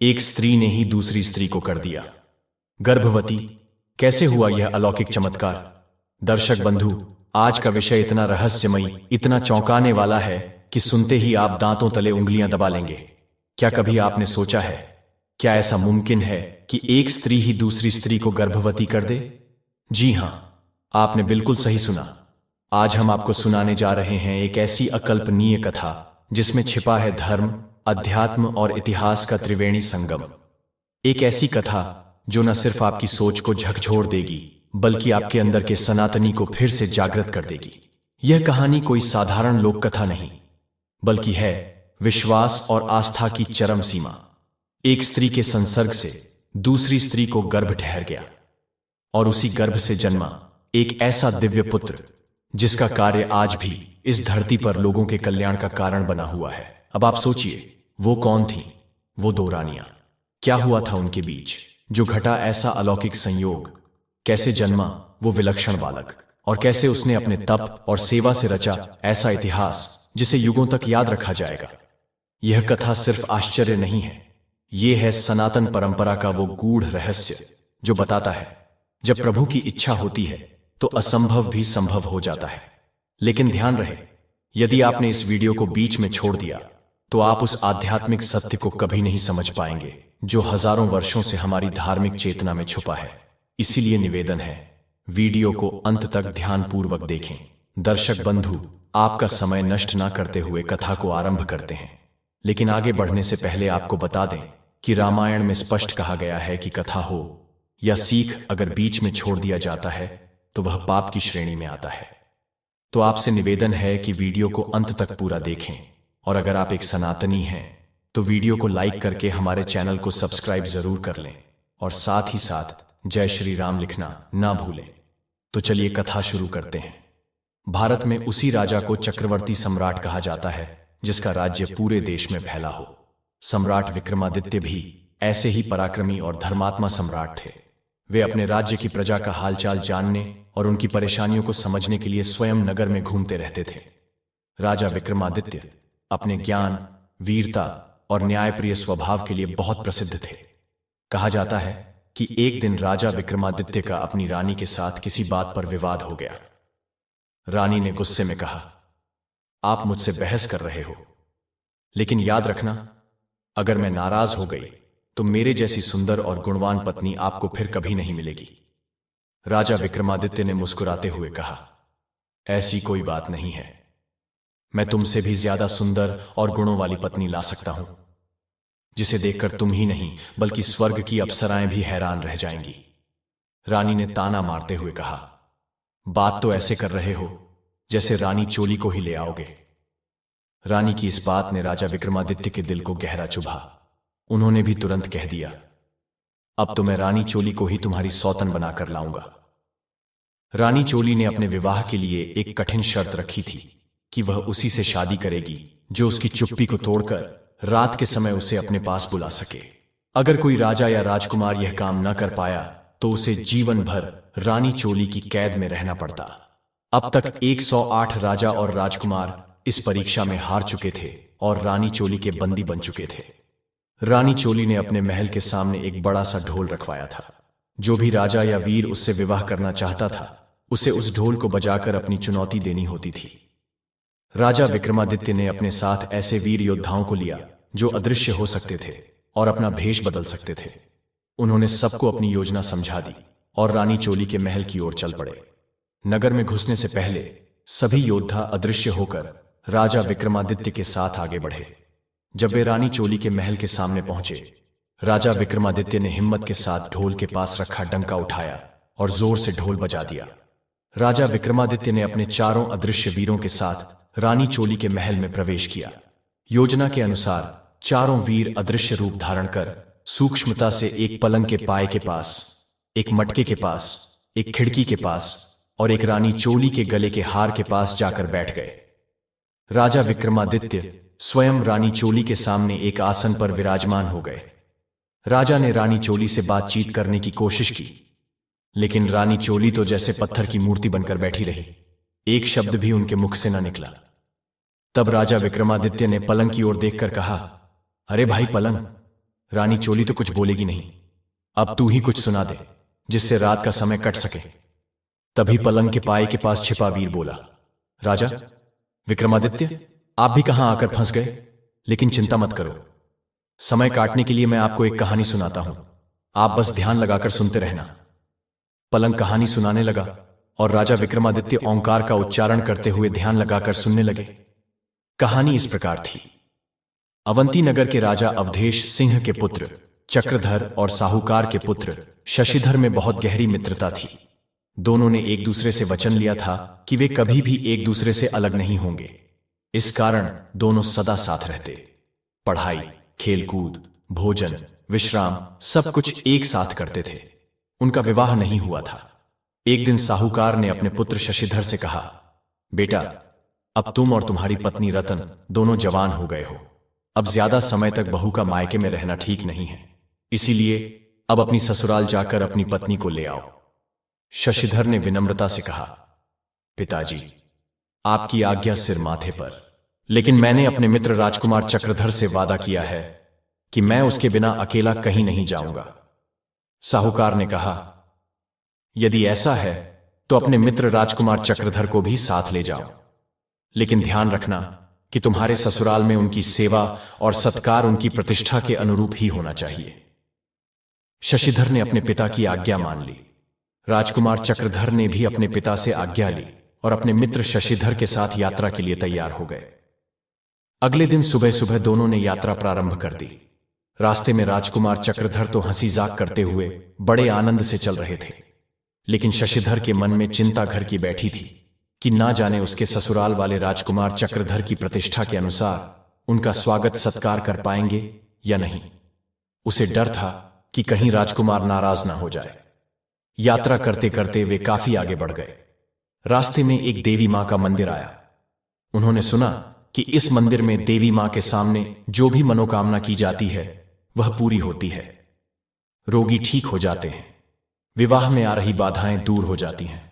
एक स्त्री ने ही दूसरी स्त्री को कर दिया गर्भवती। कैसे हुआ यह अलौकिक चमत्कार? दर्शक बंधु, आज का विषय इतना रहस्यमयी, इतना चौंकाने वाला है कि सुनते ही आप दांतों तले उंगलियां दबा लेंगे। क्या कभी आपने सोचा है, क्या ऐसा मुमकिन है कि एक स्त्री ही दूसरी स्त्री को गर्भवती कर दे? जी हां, आपने बिल्कुल सही सुना। आज हम आपको सुनाने जा रहे हैं एक ऐसी अकल्पनीय कथा जिसमें छिपा है धर्म, अध्यात्म और इतिहास का त्रिवेणी संगम। एक ऐसी कथा जो न सिर्फ आपकी सोच को झकझोर देगी, बल्कि आपके अंदर के सनातनी को फिर से जागृत कर देगी। यह कहानी कोई साधारण लोक कथा नहीं, बल्कि है विश्वास और आस्था की चरम सीमा। एक स्त्री के संसर्ग से दूसरी स्त्री को गर्भ ठहर गया, और उसी गर्भ से जन्मा एक ऐसा दिव्य पुत्र जिसका कार्य आज भी इस धरती पर लोगों के कल्याण का कारण बना हुआ है। अब आप सोचिए, वो कौन थी वो दो रानियां? क्या हुआ था उनके बीच? जो घटा ऐसा अलौकिक संयोग? कैसे जन्मा वो विलक्षण बालक? और कैसे उसने अपने तप और सेवा से रचा ऐसा इतिहास जिसे युगों तक याद रखा जाएगा? यह कथा सिर्फ आश्चर्य नहीं है, यह है सनातन परंपरा का वो गूढ़ रहस्य जो बताता है जब प्रभु की इच्छा होती है तो असंभव भी संभव हो जाता है। लेकिन ध्यान रहे, यदि आपने इस वीडियो को बीच में छोड़ दिया तो आप उस आध्यात्मिक सत्य को कभी नहीं समझ पाएंगे जो हजारों वर्षों से हमारी धार्मिक चेतना में छुपा है। इसीलिए निवेदन है, वीडियो को अंत तक ध्यानपूर्वक देखें। दर्शक बंधु, आपका समय नष्ट ना करते हुए कथा को आरंभ करते हैं। लेकिन आगे बढ़ने से पहले आपको बता दें कि रामायण में स्पष्ट कहा गया है कि कथा हो या सीख अगर बीच में छोड़ दिया जाता है तो वह पाप की श्रेणी में आता है। तो आपसे निवेदन है कि वीडियो को अंत तक पूरा देखें, और अगर आप एक सनातनी हैं तो वीडियो को लाइक करके हमारे चैनल को सब्सक्राइब जरूर कर लें, और साथ ही साथ जय श्री राम लिखना ना भूलें। तो चलिए कथा शुरू करते हैं। भारत में उसी राजा को चक्रवर्ती सम्राट कहा जाता है जिसका राज्य पूरे देश में फैला हो। सम्राट विक्रमादित्य भी ऐसे ही पराक्रमी और धर्मात्मा सम्राट थे। वे अपने राज्य की प्रजा का हालचाल जानने और उनकी परेशानियों को समझने के लिए स्वयं नगर में घूमते रहते थे। राजा विक्रमादित्य अपने ज्ञान, वीरता और न्यायप्रिय स्वभाव के लिए बहुत प्रसिद्ध थे। कहा जाता है कि एक दिन राजा विक्रमादित्य का अपनी रानी के साथ किसी बात पर विवाद हो गया। रानी ने गुस्से में कहा, आप मुझसे बहस कर रहे हो, लेकिन याद रखना, अगर मैं नाराज हो गई तो मेरे जैसी सुंदर और गुणवान पत्नी आपको फिर कभी नहीं मिलेगी। राजा विक्रमादित्य ने मुस्कुराते हुए कहा, ऐसी कोई बात नहीं है, मैं तुमसे भी ज्यादा सुंदर और गुणों वाली पत्नी ला सकता हूं, जिसे देखकर तुम ही नहीं बल्कि स्वर्ग की अप्सराएं भी हैरान रह जाएंगी। रानी ने ताना मारते हुए कहा, बात तो ऐसे कर रहे हो जैसे रानी चोली को ही ले आओगे। रानी की इस बात ने राजा विक्रमादित्य के दिल को गहरा चुभा। उन्होंने भी तुरंत कह दिया, अब तो मैं रानी चोली को ही तुम्हारी सौतन बनाकर लाऊंगा। रानी चोली ने अपने विवाह के लिए एक कठिन शर्त रखी थी कि वह उसी से शादी करेगी जो उसकी चुप्पी को तोड़कर रात के समय उसे अपने पास बुला सके। अगर कोई राजा या राजकुमार यह काम न कर पाया तो उसे जीवन भर रानी चोली की कैद में रहना पड़ता। अब तक 108 राजा और राजकुमार इस परीक्षा में हार चुके थे और रानी चोली के बंदी बन चुके थे। रानी चोली ने अपने महल के सामने एक बड़ा सा ढोल रखवाया था। जो भी राजा या वीर उससे विवाह करना चाहता था उसे उस ढोल को बजाकर अपनी चुनौती देनी होती थी। राजा विक्रमादित्य ने अपने साथ ऐसे वीर योद्धाओं को लिया जो अदृश्य हो सकते थे और अपना भेष बदल सकते थे। उन्होंने सबको अपनी योजना समझा दी और रानी चोली के महल की ओर चल पड़े। नगर में घुसने से पहले सभी योद्धा अदृश्य होकर राजा विक्रमादित्य के साथ आगे बढ़े। जब वे रानी चोली के महल के सामने पहुंचे, राजा विक्रमादित्य ने हिम्मत के साथ ढोल के पास रखा डंका उठाया और जोर से ढोल बजा दिया। राजा विक्रमादित्य ने अपने चारों अदृश्य वीरों के साथ रानी चोली के महल में प्रवेश किया। योजना के अनुसार चारों वीर अदृश्य रूप धारण कर सूक्ष्मता से एक पलंग के पाए के पास, एक मटके के पास, एक खिड़की के पास और एक रानी चोली के गले के हार के पास जाकर बैठ गए। राजा विक्रमादित्य स्वयं रानी चोली के सामने एक आसन पर विराजमान हो गए। राजा ने रानी चोली से बातचीत करने की कोशिश की, लेकिन रानी चोली तो जैसे पत्थर की मूर्ति बनकर बैठी रही। एक शब्द भी उनके मुख से न निकला। तब राजा विक्रमादित्य ने पलंग की ओर देखकर कहा, अरे भाई पलंग, रानी चोली तो कुछ बोलेगी नहीं, अब तू ही कुछ सुना दे जिससे रात का समय कट सके। तभी पलंग के पाए के पास छिपा वीर बोला, राजा विक्रमादित्य, आप भी कहां आकर फंस गए? लेकिन चिंता मत करो, समय काटने के लिए मैं आपको एक कहानी सुनाता हूं, आप बस ध्यान लगाकर सुनते रहना। पलंग कहानी सुनाने लगा और राजा विक्रमादित्य ओंकार का उच्चारण करते हुए ध्यान लगाकर सुनने लगे। कहानी इस प्रकार थी। अवंती नगर के राजा अवधेश सिंह के पुत्र चक्रधर और साहूकार के पुत्र शशिधर में बहुत गहरी मित्रता थी। दोनों ने एक दूसरे से वचन लिया था कि वे कभी भी एक दूसरे से अलग नहीं होंगे। इस कारण दोनों सदा साथ रहते। पढ़ाई, खेलकूद, भोजन, विश्राम सब कुछ एक साथ करते थे। उनका विवाह नहीं हुआ था। एक दिन साहूकार ने अपने पुत्र शशिधर से कहा, बेटा, अब तुम और तुम्हारी पत्नी रतन दोनों जवान हो गए हो। अब ज्यादा समय तक बहू का मायके में रहना ठीक नहीं है, इसीलिए अब अपनी ससुराल जाकर अपनी पत्नी को ले आओ। शशिधर ने विनम्रता से कहा, पिताजी, आपकी आज्ञा सिर माथे पर, लेकिन मैंने अपने मित्र राजकुमार चक्रधर से वादा किया है कि मैं उसके बिना अकेला कहीं नहीं जाऊंगा। साहूकार ने कहा, यदि ऐसा है तो अपने मित्र राजकुमार चक्रधर को भी साथ ले जाओ, लेकिन ध्यान रखना कि तुम्हारे ससुराल में उनकी सेवा और सत्कार उनकी प्रतिष्ठा के अनुरूप ही होना चाहिए। शशिधर ने अपने पिता की आज्ञा मान ली। राजकुमार चक्रधर ने भी अपने पिता से आज्ञा ली और अपने मित्र शशिधर के साथ यात्रा के लिए तैयार हो गए। अगले दिन सुबह सुबह दोनों ने यात्रा प्रारंभ कर दी। रास्ते में राजकुमार चक्रधर तो हंसी जाक करते हुए बड़े आनंद से चल रहे थे, लेकिन शशिधर के मन में चिंता घर की बैठी थी कि ना जाने उसके ससुराल वाले राजकुमार चक्रधर की प्रतिष्ठा के अनुसार उनका स्वागत सत्कार कर पाएंगे या नहीं। उसे डर था कि कहीं राजकुमार नाराज ना हो जाए। यात्रा करते करते वे काफी आगे बढ़ गए। रास्ते में एक देवी मां का मंदिर आया। उन्होंने सुना कि इस मंदिर में देवी मां के सामने जो भी मनोकामना की जाती है वह पूरी होती है। रोगी ठीक हो जाते हैं, विवाह में आ रही बाधाएं दूर हो जाती हैं।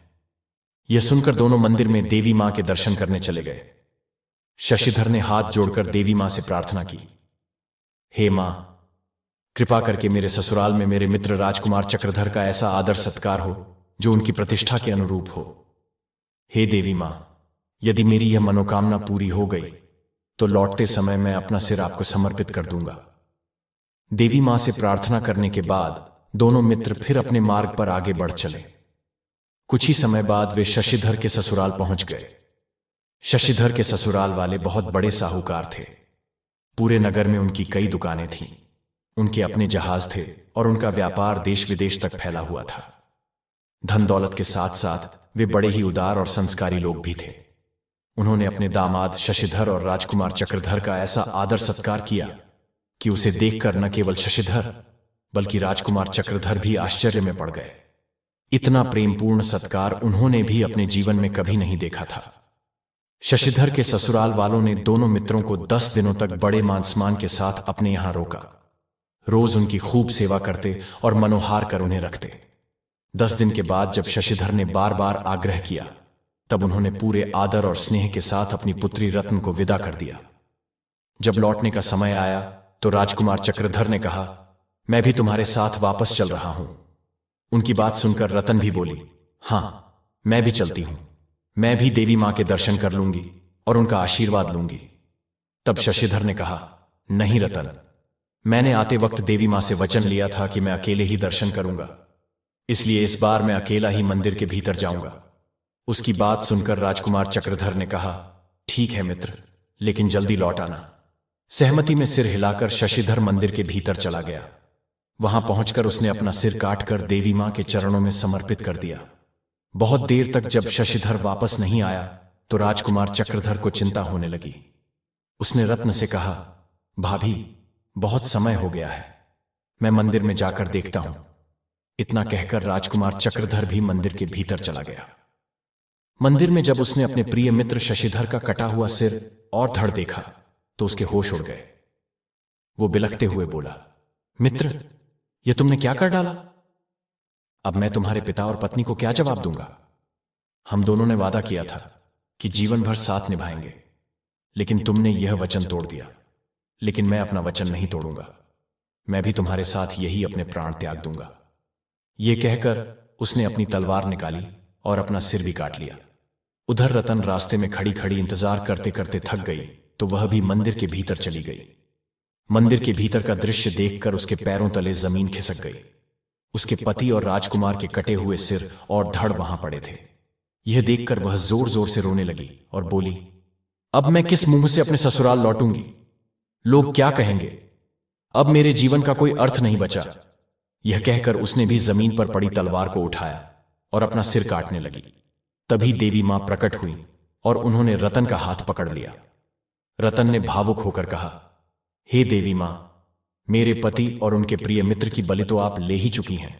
यह सुनकर दोनों मंदिर में देवी मां के दर्शन करने चले गए। शशिधर ने हाथ जोड़कर देवी मां से प्रार्थना की, हे मां, कृपा करके मेरे ससुराल में मेरे मित्र राजकुमार चक्रधर का ऐसा आदर सत्कार हो जो उनकी प्रतिष्ठा के अनुरूप हो। हे देवी मां, यदि मेरी यह मनोकामना पूरी हो गई तो लौटते समय मैं अपना सिर आपको समर्पित कर दूंगा। देवी मां से प्रार्थना करने के बाद दोनों मित्र फिर अपने मार्ग पर आगे बढ़ चले। कुछ ही समय बाद वे शशिधर के ससुराल पहुंच गए। शशिधर के ससुराल वाले बहुत बड़े साहूकार थे। पूरे नगर में उनकी कई दुकानें थीं। उनके अपने जहाज थे और उनका व्यापार देश विदेश तक फैला हुआ था। धन दौलत के साथ साथ वे बड़े ही उदार और संस्कारी लोग भी थे। उन्होंने अपने दामाद शशिधर और राजकुमार चक्रधर का ऐसा आदर सत्कार किया कि उसे देखकर न केवल शशिधर बल्कि राजकुमार चक्रधर भी आश्चर्य में पड़ गए। इतना प्रेमपूर्ण सत्कार उन्होंने भी अपने जीवन में कभी नहीं देखा था। शशिधर के ससुराल वालों ने दोनों मित्रों को 10 दिनों तक बड़े मान सम्मान के साथ अपने यहां रोका। रोज उनकी खूब सेवा करते और मनोहार कर उन्हें रखते। 10 दिन के बाद जब शशिधर ने बार बार आग्रह किया, तब उन्होंने पूरे आदर और स्नेह के साथ अपनी पुत्री रत्न को विदा कर दिया। जब लौटने का समय आया तो राजकुमार चक्रधर ने कहा, मैं भी तुम्हारे साथ वापस चल रहा हूं। उनकी बात सुनकर रतन भी बोली, हां, मैं भी चलती हूं। मैं भी देवी मां के दर्शन कर लूंगी और उनका आशीर्वाद लूंगी। तब शशिधर ने कहा, नहीं रतन, मैंने आते वक्त देवी मां से वचन लिया था कि मैं अकेले ही दर्शन करूंगा, इसलिए इस बार मैं अकेला ही मंदिर के भीतर जाऊंगा। उसकी बात सुनकर राजकुमार चक्रधर ने कहा, ठीक है मित्र, लेकिन जल्दी लौट आना। सहमति में सिर हिलाकर शशिधर मंदिर के भीतर चला गया। वहां पहुंचकर उसने अपना सिर काटकर देवी मां के चरणों में समर्पित कर दिया। बहुत देर तक जब शशिधर वापस नहीं आया तो राजकुमार चक्रधर को चिंता होने लगी। उसने रत्न से कहा, भाभी, बहुत समय हो गया है, मैं मंदिर में जाकर देखता हूं। इतना कहकर राजकुमार चक्रधर भी मंदिर के भीतर चला गया। मंदिर में जब उसने अपने प्रिय मित्र शशिधर का कटा हुआ सिर और धड़ देखा तो उसके होश उड़ गए। वो बिलखते हुए बोला, मित्र, यह तुमने क्या कर डाला? अब मैं तुम्हारे पिता और पत्नी को क्या जवाब दूंगा? हम दोनों ने वादा किया था कि जीवन भर साथ निभाएंगे, लेकिन तुमने यह वचन तोड़ दिया। लेकिन मैं अपना वचन नहीं तोड़ूंगा। मैं भी तुम्हारे साथ यही अपने प्राण त्याग दूंगा। ये कहकर उसने अपनी तलवार निकाली और अपना सिर भी काट लिया। उधर रतन रास्ते में खड़ी खड़ी इंतजार करते करते थक गई, तो वह भी मंदिर के भीतर चली गई। मंदिर के भीतर का दृश्य देखकर उसके पैरों तले जमीन खिसक गई। उसके पति और राजकुमार के कटे हुए सिर और धड़ वहां पड़े थे। यह देखकर वह जोर जोर से रोने लगी और बोली, अब मैं किस मुंह से अपने ससुराल लौटूंगी? लोग क्या कहेंगे? अब मेरे जीवन का कोई अर्थ नहीं बचा। यह कहकर उसने भी जमीन पर पड़ी तलवार को उठाया और अपना सिर काटने लगी। तभी देवी मां प्रकट हुई और उन्होंने रतन का हाथ पकड़ लिया। रतन ने भावुक होकर कहा, हे देवी मां, मेरे पति और उनके प्रिय मित्र की बलि तो आप ले ही चुकी हैं।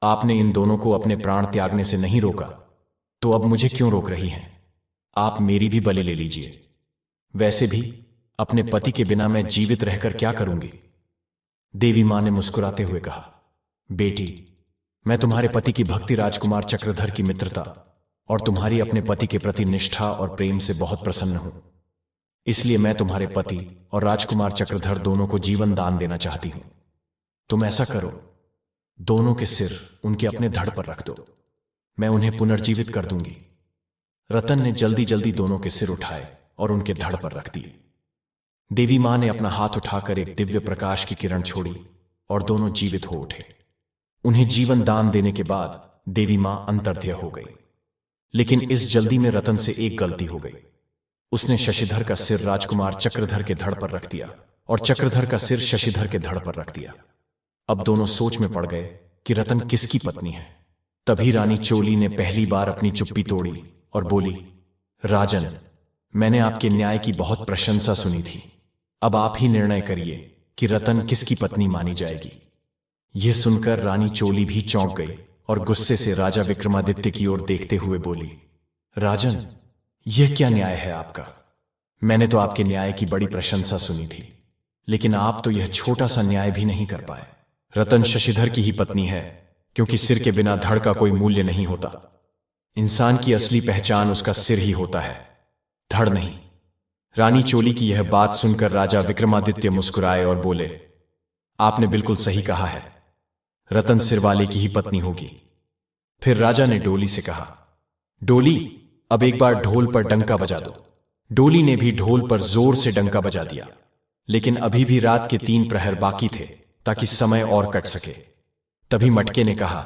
आपने इन दोनों को अपने प्राण त्यागने से नहीं रोका, तो अब मुझे क्यों रोक रही हैं? आप मेरी भी बलि ले लीजिए। वैसे भी अपने पति के बिना मैं जीवित रहकर क्या करूंगी? देवी मां ने मुस्कुराते हुए कहा, बेटी, मैं तुम्हारे पति की भक्ति, राजकुमार चक्रधर की मित्रता और तुम्हारी अपने पति के प्रति निष्ठा और प्रेम से बहुत प्रसन्न हूं। इसलिए मैं तुम्हारे पति और राजकुमार चक्रधर दोनों को जीवन दान देना चाहती हूं। तुम ऐसा करो, दोनों के सिर उनके अपने धड़ पर रख दो, मैं उन्हें पुनर्जीवित कर दूंगी। रतन ने जल्दी जल्दी दोनों के सिर उठाए और उनके धड़ पर रख दिए। देवी मां ने अपना हाथ उठाकर एक दिव्य प्रकाश की किरण छोड़ी और दोनों जीवित हो उठे। उन्हें जीवन दान देने के बाद देवी मां अंतर्ध्य हो गई। लेकिन इस जल्दी में रतन से एक गलती हो गई। उसने शशिधर का सिर राजकुमार चक्रधर के धड़ पर रख दिया और चक्रधर का सिर शशिधर के धड़ पर रख दिया। अब दोनों सोच में पड़ गए कि रतन किसकी पत्नी है। तभी रानी चोली ने पहली बार अपनी चुप्पी तोड़ी और बोली, राजन, मैंने आपके न्याय की बहुत प्रशंसा सुनी थी। अब आप ही निर्णय करिए कि रतन किसकी पत्नी मानी जाएगी। यह सुनकर रानी चोली भी चौंक गई और गुस्से से राजा विक्रमादित्य की ओर देखते हुए बोली, राजन, यह क्या न्याय है आपका? मैंने तो आपके न्याय की बड़ी प्रशंसा सुनी थी, लेकिन आप तो यह छोटा सा न्याय भी नहीं कर पाए। रतन शशिधर की ही पत्नी है, क्योंकि सिर के बिना धड़ का कोई मूल्य नहीं होता। इंसान की असली पहचान उसका सिर ही होता है, धड़ नहीं। रानी चोली की यह बात सुनकर राजा विक्रमादित्य मुस्कुराए और बोले, आपने बिल्कुल सही कहा है, रतन सिर वाले की ही पत्नी होगी। फिर राजा ने डोली से कहा, डोली, अब एक बार ढोल पर डंका बजा दो। डोली ने भी ढोल पर जोर से डंका बजा दिया, लेकिन अभी भी रात के 3 प्रहर बाकी थे ताकि समय और कट सके। तभी मटके ने कहा,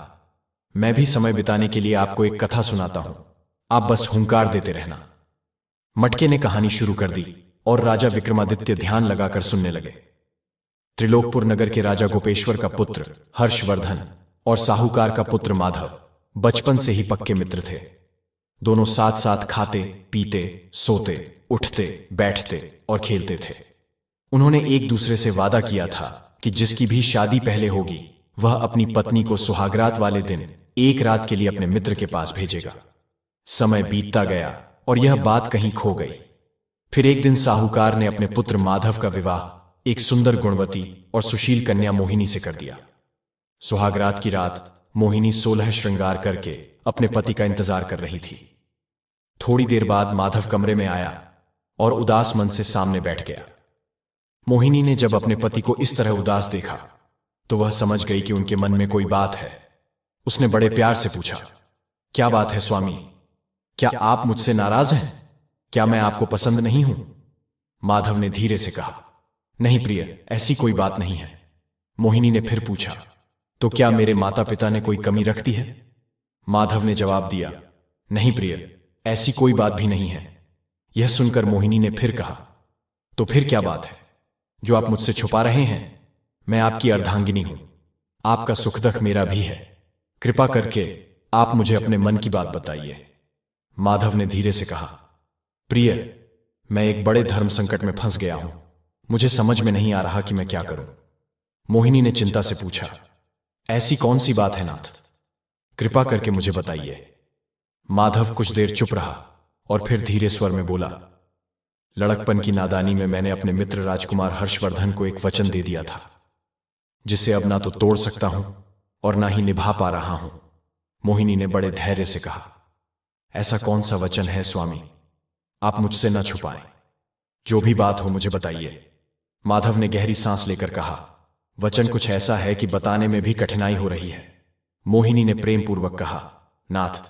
मैं भी समय बिताने के लिए आपको एक कथा सुनाता हूं, आप बस हुंकार देते रहना। मटके ने कहानी शुरू कर दी और राजा विक्रमादित्य ध्यान लगाकर सुनने लगे। त्रिलोकपुर नगर के राजा गोपेश्वर का पुत्र हर्षवर्धन और साहूकार का पुत्र माधव बचपन से ही पक्के मित्र थे। दोनों साथ साथ खाते, पीते, सोते, उठते, बैठते और खेलते थे। उन्होंने एक दूसरे से वादा किया था कि जिसकी भी शादी पहले होगी वह अपनी पत्नी को सुहागरात वाले दिन एक रात के लिए अपने मित्र के पास भेजेगा। समय बीतता गया और यह बात कहीं खो गई। फिर एक दिन साहूकार ने अपने पुत्र माधव का विवाह एक सुंदर, गुणवती और सुशील कन्या मोहिनी से कर दिया। सुहागरात की रात मोहिनी 16 श्रृंगार करके अपने पति का इंतजार कर रही थी। थोड़ी देर बाद माधव कमरे में आया और उदास मन से सामने बैठ गया। मोहिनी ने जब अपने पति को इस तरह उदास देखा तो वह समझ गई कि उनके मन में कोई बात है। उसने बड़े प्यार से पूछा, क्या बात है स्वामी? क्या आप मुझसे नाराज हैं? क्या मैं आपको पसंद नहीं हूं? माधव ने धीरे से कहा, नहीं प्रिय, ऐसी कोई बात नहीं है। मोहिनी ने फिर पूछा, तो क्या मेरे माता पिता ने कोई कमी रख दी है? माधव ने जवाब दिया, नहीं प्रिय, ऐसी कोई बात भी नहीं है। यह सुनकर मोहिनी ने फिर कहा, तो फिर क्या बात है जो आप मुझसे छुपा रहे हैं? मैं आपकी अर्धांगिनी हूं, आपका सुख दुख मेरा भी है। कृपा करके आप मुझे अपने मन की बात बताइए। माधव ने धीरे से कहा, प्रिय, मैं एक बड़े धर्म संकट में फंस गया हूं, मुझे समझ में नहीं आ रहा कि मैं क्या करूं। मोहिनी ने चिंता से पूछा, ऐसी कौन सी बात है नाथ? कृपा करके मुझे बताइए। माधव कुछ देर चुप रहा और फिर धीरे स्वर में बोला, लड़कपन की नादानी में मैंने अपने मित्र राजकुमार हर्षवर्धन को एक वचन दे दिया था, जिसे अब ना तो तोड़ सकता हूं और ना ही निभा पा रहा हूं। मोहिनी ने बड़े धैर्य से कहा, ऐसा कौन सा वचन है स्वामी? आप मुझसे न छुपाएं, जो भी बात हो मुझे बताइए। माधव ने गहरी सांस लेकर कहा, वचन कुछ ऐसा है कि बताने में भी कठिनाई हो रही है। मोहिनी ने प्रेम पूर्वक कहा, नाथ,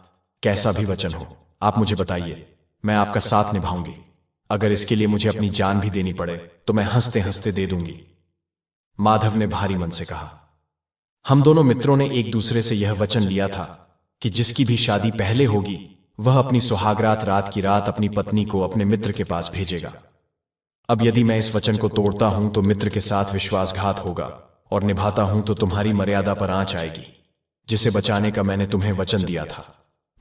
कैसा भी वचन हो, आप मुझे बताइए, मैं आपका साथ निभाऊंगी। अगर इसके लिए मुझे अपनी जान भी देनी पड़े तो मैं हंसते हंसते दे दूंगी। माधव ने भारी मन से कहा, हम दोनों मित्रों ने एक दूसरे से यह वचन लिया था कि जिसकी भी शादी पहले होगी वह अपनी सुहागरात रात की रात अपनी पत्नी को अपने मित्र के पास भेजेगा। अब यदि मैं इस वचन को तोड़ता हूं तो मित्र के साथ विश्वासघात होगा, और निभाता हूं तो तुम्हारी मर्यादा पर आंच आएगी, जिसे बचाने का मैंने तुम्हें वचन दिया था।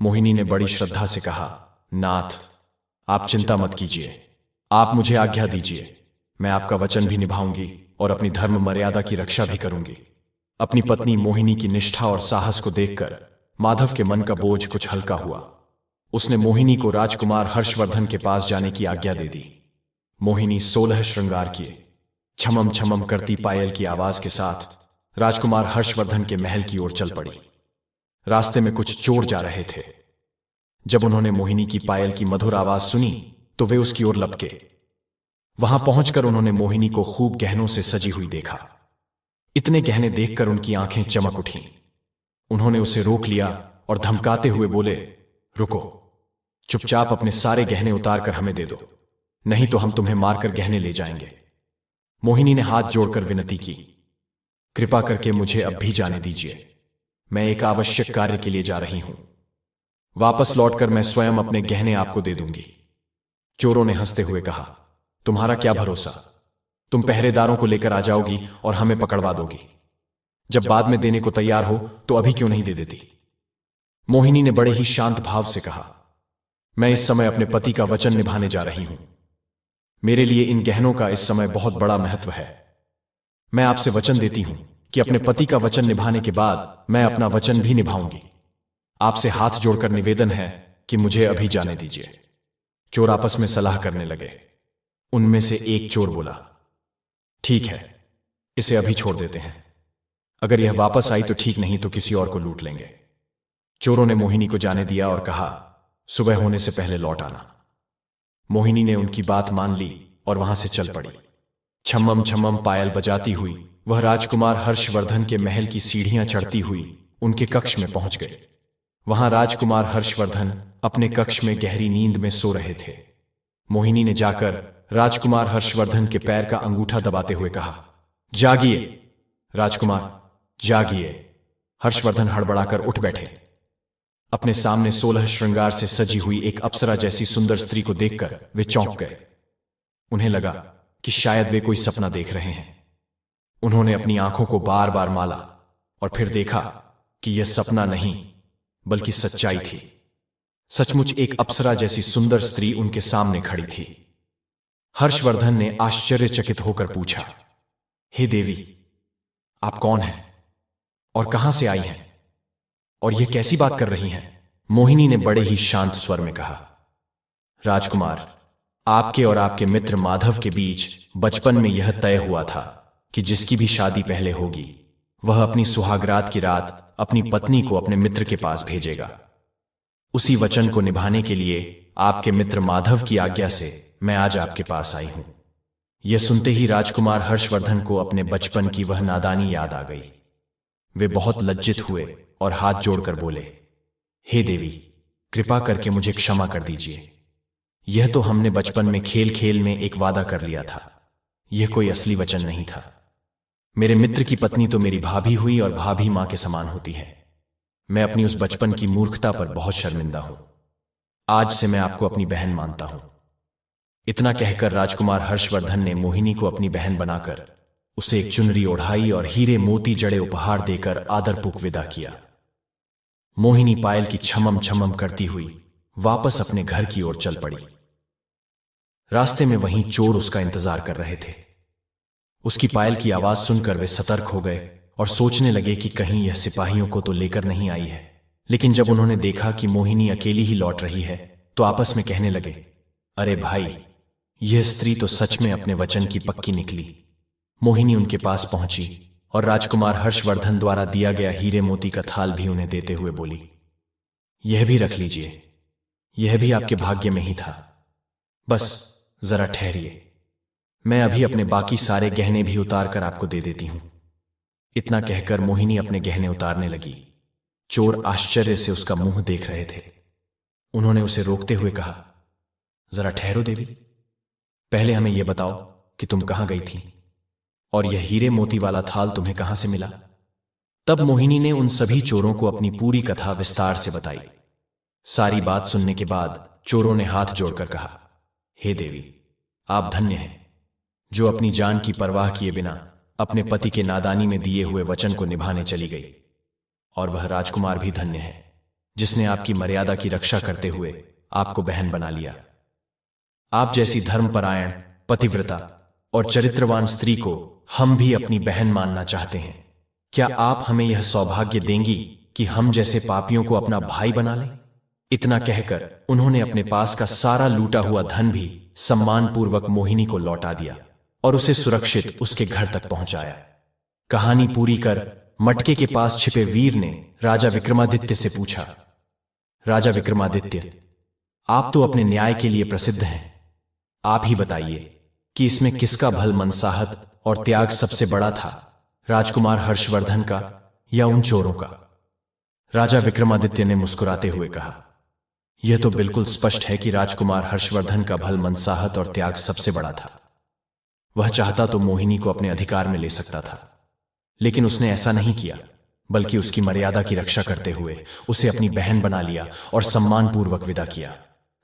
मोहिनी ने बड़ी श्रद्धा से कहा, नाथ, आप चिंता मत कीजिए, आप मुझे आज्ञा दीजिए, मैं आपका वचन भी निभाऊंगी और अपनी धर्म मर्यादा की रक्षा भी करूंगी। अपनी पत्नी मोहिनी की निष्ठा और साहस को देखकर माधव के मन का बोझ कुछ हल्का हुआ। उसने मोहिनी को राजकुमार हर्षवर्धन के पास जाने की आज्ञा दे दी। मोहिनी 16 श्रृंगार किए, छमम छमम करती पायल की आवाज के साथ राजकुमार हर्षवर्धन के महल की ओर चल पड़ी। रास्ते में कुछ चोर जा रहे थे। जब उन्होंने मोहिनी की पायल की मधुर आवाज सुनी तो वे उसकी ओर लपके। वहां पहुंचकर उन्होंने मोहिनी को खूब गहनों से सजी हुई देखा। इतने गहने देखकर उनकी आंखें चमक उठीं। उन्होंने उसे रोक लिया और धमकाते हुए बोले, रुको, चुपचाप अपने सारे गहने उतार कर हमें दे दो, नहीं तो हम तुम्हें मारकर गहने ले जाएंगे। मोहिनी ने हाथ जोड़कर विनती की, कृपा करके मुझे अब भी जाने दीजिए, मैं एक आवश्यक कार्य के लिए जा रही हूं। वापस लौटकर मैं स्वयं अपने गहने आपको दे दूंगी। चोरों ने हंसते हुए कहा, तुम्हारा क्या भरोसा, तुम पहरेदारों को लेकर आ जाओगी और हमें पकड़वा दोगी। जब बाद में देने को तैयार हो तो अभी क्यों नहीं दे देती। मोहिनी ने बड़े ही शांत भाव से कहा, मैं इस समय अपने पति का वचन निभाने जा रही हूं। मेरे लिए इन गहनों का इस समय बहुत बड़ा महत्व है। मैं आपसे वचन देती हूं कि अपने पति का वचन निभाने के बाद मैं अपना वचन भी निभाऊंगी। आपसे हाथ जोड़कर निवेदन है कि मुझे अभी जाने दीजिए। चोर आपस में सलाह करने लगे। उनमें से एक चोर बोला, ठीक है, इसे अभी छोड़ देते हैं, अगर यह वापस आई तो ठीक, नहीं तो किसी और को लूट लेंगे। चोरों ने मोहिनी को जाने दिया और कहा, सुबह होने से पहले लौट आना। मोहिनी ने उनकी बात मान ली और वहां से चल पड़ी। छम्मम छम्मम पायल बजाती हुई वह राजकुमार हर्षवर्धन के महल की सीढ़ियां चढ़ती हुई उनके कक्ष में पहुंच गई। वहां राजकुमार हर्षवर्धन अपने कक्ष में गहरी नींद में सो रहे थे। मोहिनी ने जाकर राजकुमार हर्षवर्धन के पैर का अंगूठा दबाते हुए कहा, जागिए राजकुमार, जागिए। हर्षवर्धन हड़बड़ाकर उठ बैठे। अपने सामने 16 श्रृंगार से सजी हुई एक अप्सरा जैसी सुंदर स्त्री को देखकर वे चौंक गए। उन्हें लगा कि शायद वे कोई सपना देख रहे हैं। उन्होंने अपनी आंखों को बार बार माला और फिर देखा कि यह सपना नहीं बल्कि सच्चाई थी। सचमुच एक अप्सरा जैसी सुंदर स्त्री उनके सामने खड़ी थी। हर्षवर्धन ने आश्चर्यचकित होकर पूछा, हे देवी, आप कौन हैं और कहां से आई हैं और यह कैसी बात कर रही हैं? मोहिनी ने बड़े ही शांत स्वर में कहा, राजकुमार, आपके और आपके मित्र माधव के बीच बचपन में यह तय हुआ था कि जिसकी भी शादी पहले होगी वह अपनी सुहागरात की रात अपनी पत्नी को अपने मित्र के पास भेजेगा। उसी वचन को निभाने के लिए आपके मित्र माधव की आज्ञा से मैं आज आपके पास आई हूं। यह सुनते ही राजकुमार हर्षवर्धन को अपने बचपन की वह नादानी याद आ गई। वे बहुत लज्जित हुए और हाथ जोड़कर बोले, हे देवी, कृपा करके मुझे क्षमा कर दीजिए। यह तो हमने बचपन में खेल खेल में एक वादा कर लिया था, यह कोई असली वचन नहीं था। मेरे मित्र की पत्नी तो मेरी भाभी हुई और भाभी मां के समान होती है। मैं अपनी उस बचपन की मूर्खता पर बहुत शर्मिंदा हूं। आज से मैं आपको अपनी बहन मानता हूं। इतना कहकर राजकुमार हर्षवर्धन ने मोहिनी को अपनी बहन बनाकर उसे एक चुनरी ओढ़ाई और हीरे मोती जड़े उपहार देकर आदरपूर्वक विदा किया। मोहिनी पायल की छमम छमम करती हुई वापस अपने घर की ओर चल पड़ी। रास्ते में वहीं चोर उसका इंतजार कर रहे थे। उसकी पायल की आवाज सुनकर वे सतर्क हो गए और सोचने लगे कि कहीं यह सिपाहियों को तो लेकर नहीं आई है। लेकिन जब उन्होंने देखा कि मोहिनी अकेली ही लौट रही है तो आपस में कहने लगे, अरे भाई, यह स्त्री तो सच में अपने वचन की पक्की निकली। मोहिनी उनके पास पहुंची और राजकुमार हर्षवर्धन द्वारा दिया गया हीरे मोती का थाल भी उन्हें देते हुए बोली, यह भी रख लीजिए, यह भी आपके भाग्य में ही था। बस जरा ठहरिए, मैं अभी अपने बाकी सारे गहने भी उतार कर आपको दे देती हूं। इतना कहकर मोहिनी अपने गहने उतारने लगी। चोर आश्चर्य से उसका मुंह देख रहे थे। उन्होंने उसे रोकते हुए कहा, जरा ठहरो देवी, पहले हमें यह बताओ कि तुम कहां गई थी और यह हीरे मोती वाला थाल तुम्हें कहां से मिला। तब मोहिनी ने उन सभी चोरों को अपनी पूरी कथा विस्तार से बताई। सारी बात सुनने के बाद चोरों ने हाथ जोड़कर कहा, हे देवी, आप धन्य हैं जो अपनी जान की परवाह किए बिना अपने पति के नादानी में दिए हुए वचन को निभाने चली गई। और वह राजकुमार भी धन्य है जिसने आपकी मर्यादा की रक्षा करते हुए आपको बहन बना लिया। आप जैसी धर्मपरायण, पतिव्रता और चरित्रवान स्त्री को हम भी अपनी बहन मानना चाहते हैं। क्या आप हमें यह सौभाग्य देंगी कि हम जैसे पापियों को अपना भाई बना लें। इतना कहकर उन्होंने अपने पास का सारा लूटा हुआ धन भी सम्मानपूर्वक मोहिनी को लौटा दिया और उसे सुरक्षित उसके घर तक पहुंचाया। कहानी पूरी कर मटके के पास छिपे वीर ने राजा विक्रमादित्य से पूछा, राजा विक्रमादित्य, आप तो अपने न्याय के लिए प्रसिद्ध हैं। आप ही बताइए कि इसमें किसका भल मनसाहत और त्याग सबसे बड़ा था, राजकुमार हर्षवर्धन का या उन चोरों का। राजा विक्रमादित्य ने मुस्कुराते हुए कहा, यह तो बिल्कुल स्पष्ट है कि राजकुमार हर्षवर्धन का भल मनसाहत और त्याग सबसे बड़ा था। वह चाहता तो मोहिनी को अपने अधिकार में ले सकता था, लेकिन उसने ऐसा नहीं किया, बल्कि उसकी मर्यादा की रक्षा करते हुए उसे अपनी बहन बना लिया और सम्मानपूर्वक विदा किया।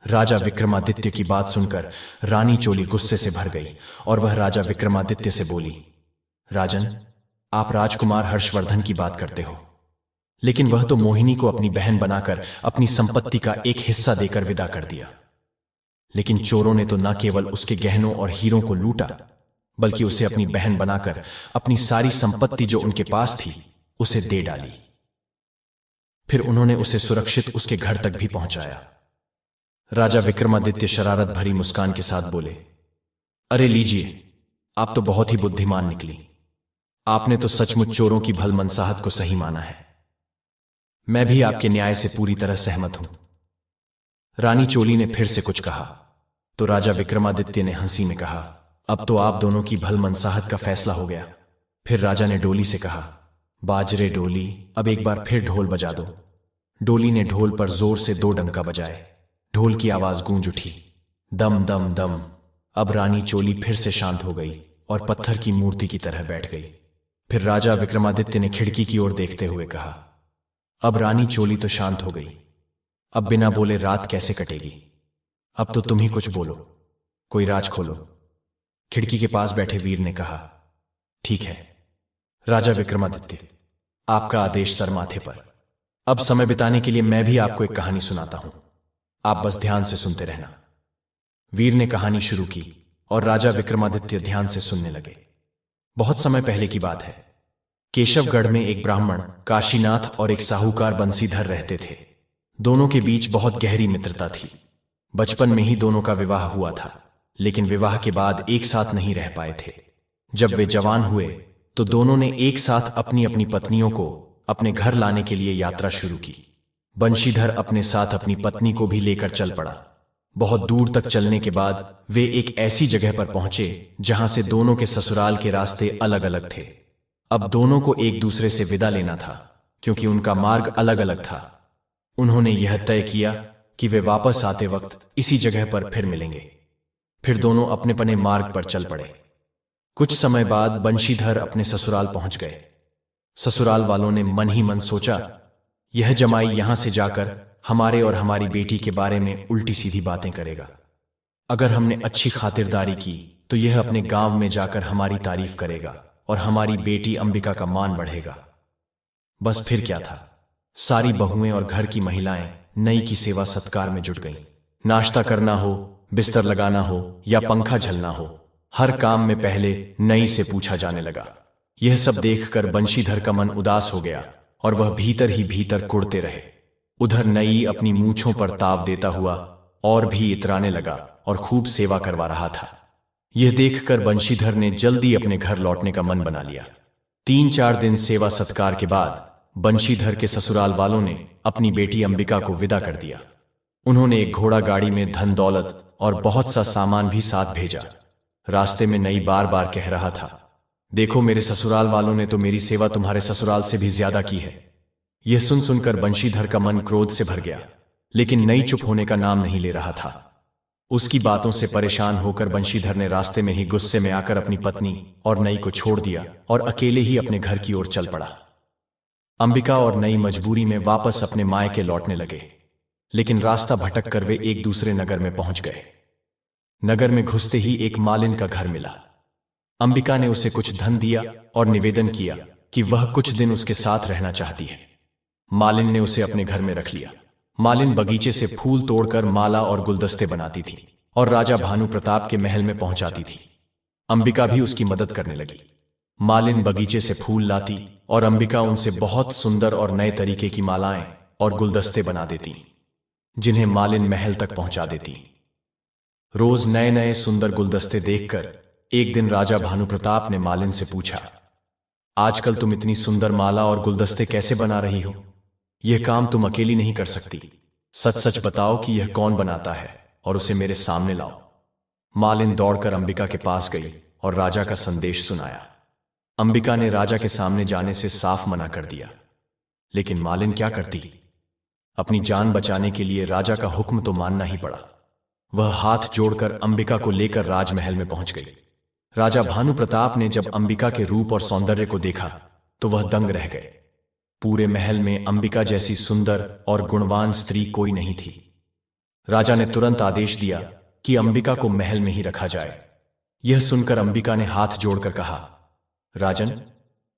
राजा विक्रमादित्य की बात सुनकर रानी चोली गुस्से से भर गई और वह राजा विक्रमादित्य से बोली, राजन, आप राजकुमार हर्षवर्धन की बात करते हो, लेकिन वह तो मोहिनी को अपनी बहन बनाकर अपनी संपत्ति का एक हिस्सा देकर विदा कर दिया। लेकिन चोरों ने तो न केवल उसके गहनों और हीरों को लूटा, बल्कि उसे अपनी बहन बनाकर अपनी सारी संपत्ति जो उनके पास थी उसे दे डाली। फिर उन्होंने उसे सुरक्षित उसके घर तक भी पहुंचाया। राजा विक्रमादित्य शरारत भरी मुस्कान के साथ बोले, अरे लीजिए, आप तो बहुत ही बुद्धिमान निकली। आपने तो सचमुच चोरों की भल मनसाहत को सही माना है। मैं भी आपके न्याय से पूरी तरह सहमत हूं। रानी चोली ने फिर से कुछ कहा तो राजा विक्रमादित्य ने हंसी में कहा, अब तो आप दोनों की भल मनसाहत का फैसला हो गया। फिर राजा ने डोली से कहा, बाजरे डोली, अब एक बार फिर ढोल बजा दो। डोली ने ढोल पर जोर से 2 डंका बजाए। ढोल की आवाज गूंज उठी, दम दम दम। अब रानी चोली फिर से शांत हो गई और पत्थर की मूर्ति की तरह बैठ गई। फिर राजा विक्रमादित्य ने खिड़की की ओर देखते हुए कहा, अब रानी चोली तो शांत हो गई, अब बिना बोले रात कैसे कटेगी। अब तो तुम ही कुछ बोलो, कोई राज खोलो। खिड़की के पास बैठे वीर ने कहा, ठीक है राजा विक्रमादित्य, आपका आदेश सर माथे पर। अब समय बिताने के लिए मैं भी आपको एक कहानी सुनाता हूं, आप बस ध्यान से सुनते रहना। वीर ने कहानी शुरू की और राजा विक्रमादित्य ध्यान से सुनने लगे। बहुत समय पहले की बात है। केशवगढ़ में एक ब्राह्मण काशीनाथ और एक साहूकार बंसीधर रहते थे। दोनों के बीच बहुत गहरी मित्रता थी। बचपन में ही दोनों का विवाह हुआ था, लेकिन विवाह के बाद एक साथ नहीं रह पाए थे। जब वे जवान हुए तो दोनों ने एक साथ अपनी अपनी पत्नियों को अपने घर लाने के लिए यात्रा शुरू की। बंशीधर अपने साथ अपनी पत्नी को भी लेकर चल पड़ा। बहुत दूर तक चलने के बाद वे एक ऐसी जगह पर पहुंचे जहां से दोनों के ससुराल के रास्ते अलग अलग थे। अब दोनों को एक दूसरे से विदा लेना था, क्योंकि उनका मार्ग अलग अलग था। उन्होंने यह तय किया कि वे वापस आते वक्त इसी जगह पर फिर मिलेंगे। फिर दोनों अपने अपने मार्ग पर चल पड़े। कुछ समय बाद बंशीधर अपने ससुराल पहुंच गए। ससुराल वालों ने मन ही मन सोचा, यह जमाई यहां से जाकर हमारे और हमारी बेटी के बारे में उल्टी सीधी बातें करेगा। अगर हमने अच्छी खातिरदारी की तो यह अपने गांव में जाकर हमारी तारीफ करेगा और हमारी बेटी अंबिका का मान बढ़ेगा। बस फिर क्या था, सारी बहुएं और घर की महिलाएं नई की सेवा सत्कार में जुट गईं। नाश्ता करना हो, बिस्तर लगाना हो या पंखा झलना हो, हर काम में पहले नई से पूछा जाने लगा। यह सब देखकर बंशीधर का मन उदास हो गया और वह भीतर ही भीतर कुढ़ते रहे। उधर नई अपनी मूंछों पर ताव देता हुआ और भी इतराने लगा और खूब सेवा करवा रहा था। यह देखकर बंशीधर ने जल्दी अपने घर लौटने का मन बना लिया। 3-4 दिन सेवा सत्कार के बाद बंशीधर के ससुराल वालों ने अपनी बेटी अंबिका को विदा कर दिया। उन्होंने एक घोड़ा गाड़ी में धन दौलत और बहुत सा सामान भी साथ भेजा। रास्ते में नई बार बार कह रहा था, देखो, मेरे ससुराल वालों ने तो मेरी सेवा तुम्हारे ससुराल से भी ज्यादा की है। यह सुनकर बंशीधर का मन क्रोध से भर गया, लेकिन नई चुप होने का नाम नहीं ले रहा था। उसकी बातों से परेशान होकर बंशीधर ने रास्ते में ही गुस्से में आकर अपनी पत्नी और नई को छोड़ दिया और अकेले ही अपने घर की ओर चल पड़ा। अंबिका और नई मजबूरी में वापस अपने मायके लौटने लगे, लेकिन रास्ता भटक कर वे एक दूसरे नगर में पहुंच गए। नगर में घुसते ही एक मालिन का घर मिला। अंबिका ने उसे कुछ धन दिया और निवेदन किया कि वह कुछ दिन उसके साथ रहना चाहती है। मालिन ने उसे अपने घर में रख लिया। मालिन बगीचे से फूल तोड़कर माला और गुलदस्ते बनाती थी और राजा भानु प्रताप के महल में पहुंचाती थी। अंबिका भी उसकी मदद करने लगी। मालिन बगीचे से फूल लाती और अंबिका उनसे बहुत सुंदर और नए तरीके की मालाएं और गुलदस्ते बना देती, जिन्हें मालिन महल तक पहुंचा देती। रोज नए नए सुंदर गुलदस्ते देखकर एक दिन राजा भानु प्रताप ने मालिन से पूछा, आजकल तुम इतनी सुंदर माला और गुलदस्ते कैसे बना रही हो? यह काम तुम अकेली नहीं कर सकती। सच सच बताओ कि यह कौन बनाता है और उसे मेरे सामने लाओ। मालिन दौड़कर अंबिका के पास गई और राजा का संदेश सुनाया। अंबिका ने राजा के सामने जाने से साफ मना कर दिया, लेकिन मालिन क्या करती? अपनी जान बचाने के लिए राजा का हुक्म तो मानना ही पड़ा। वह हाथ जोड़कर अंबिका को लेकर राजमहल में पहुंच गई। राजा भानु प्रताप ने जब अंबिका के रूप और सौंदर्य को देखा तो वह दंग रह गए। पूरे महल में अंबिका जैसी सुंदर और गुणवान स्त्री कोई नहीं थी। राजा ने तुरंत आदेश दिया कि अंबिका को महल में ही रखा जाए। यह सुनकर अंबिका ने हाथ जोड़कर कहा, राजन,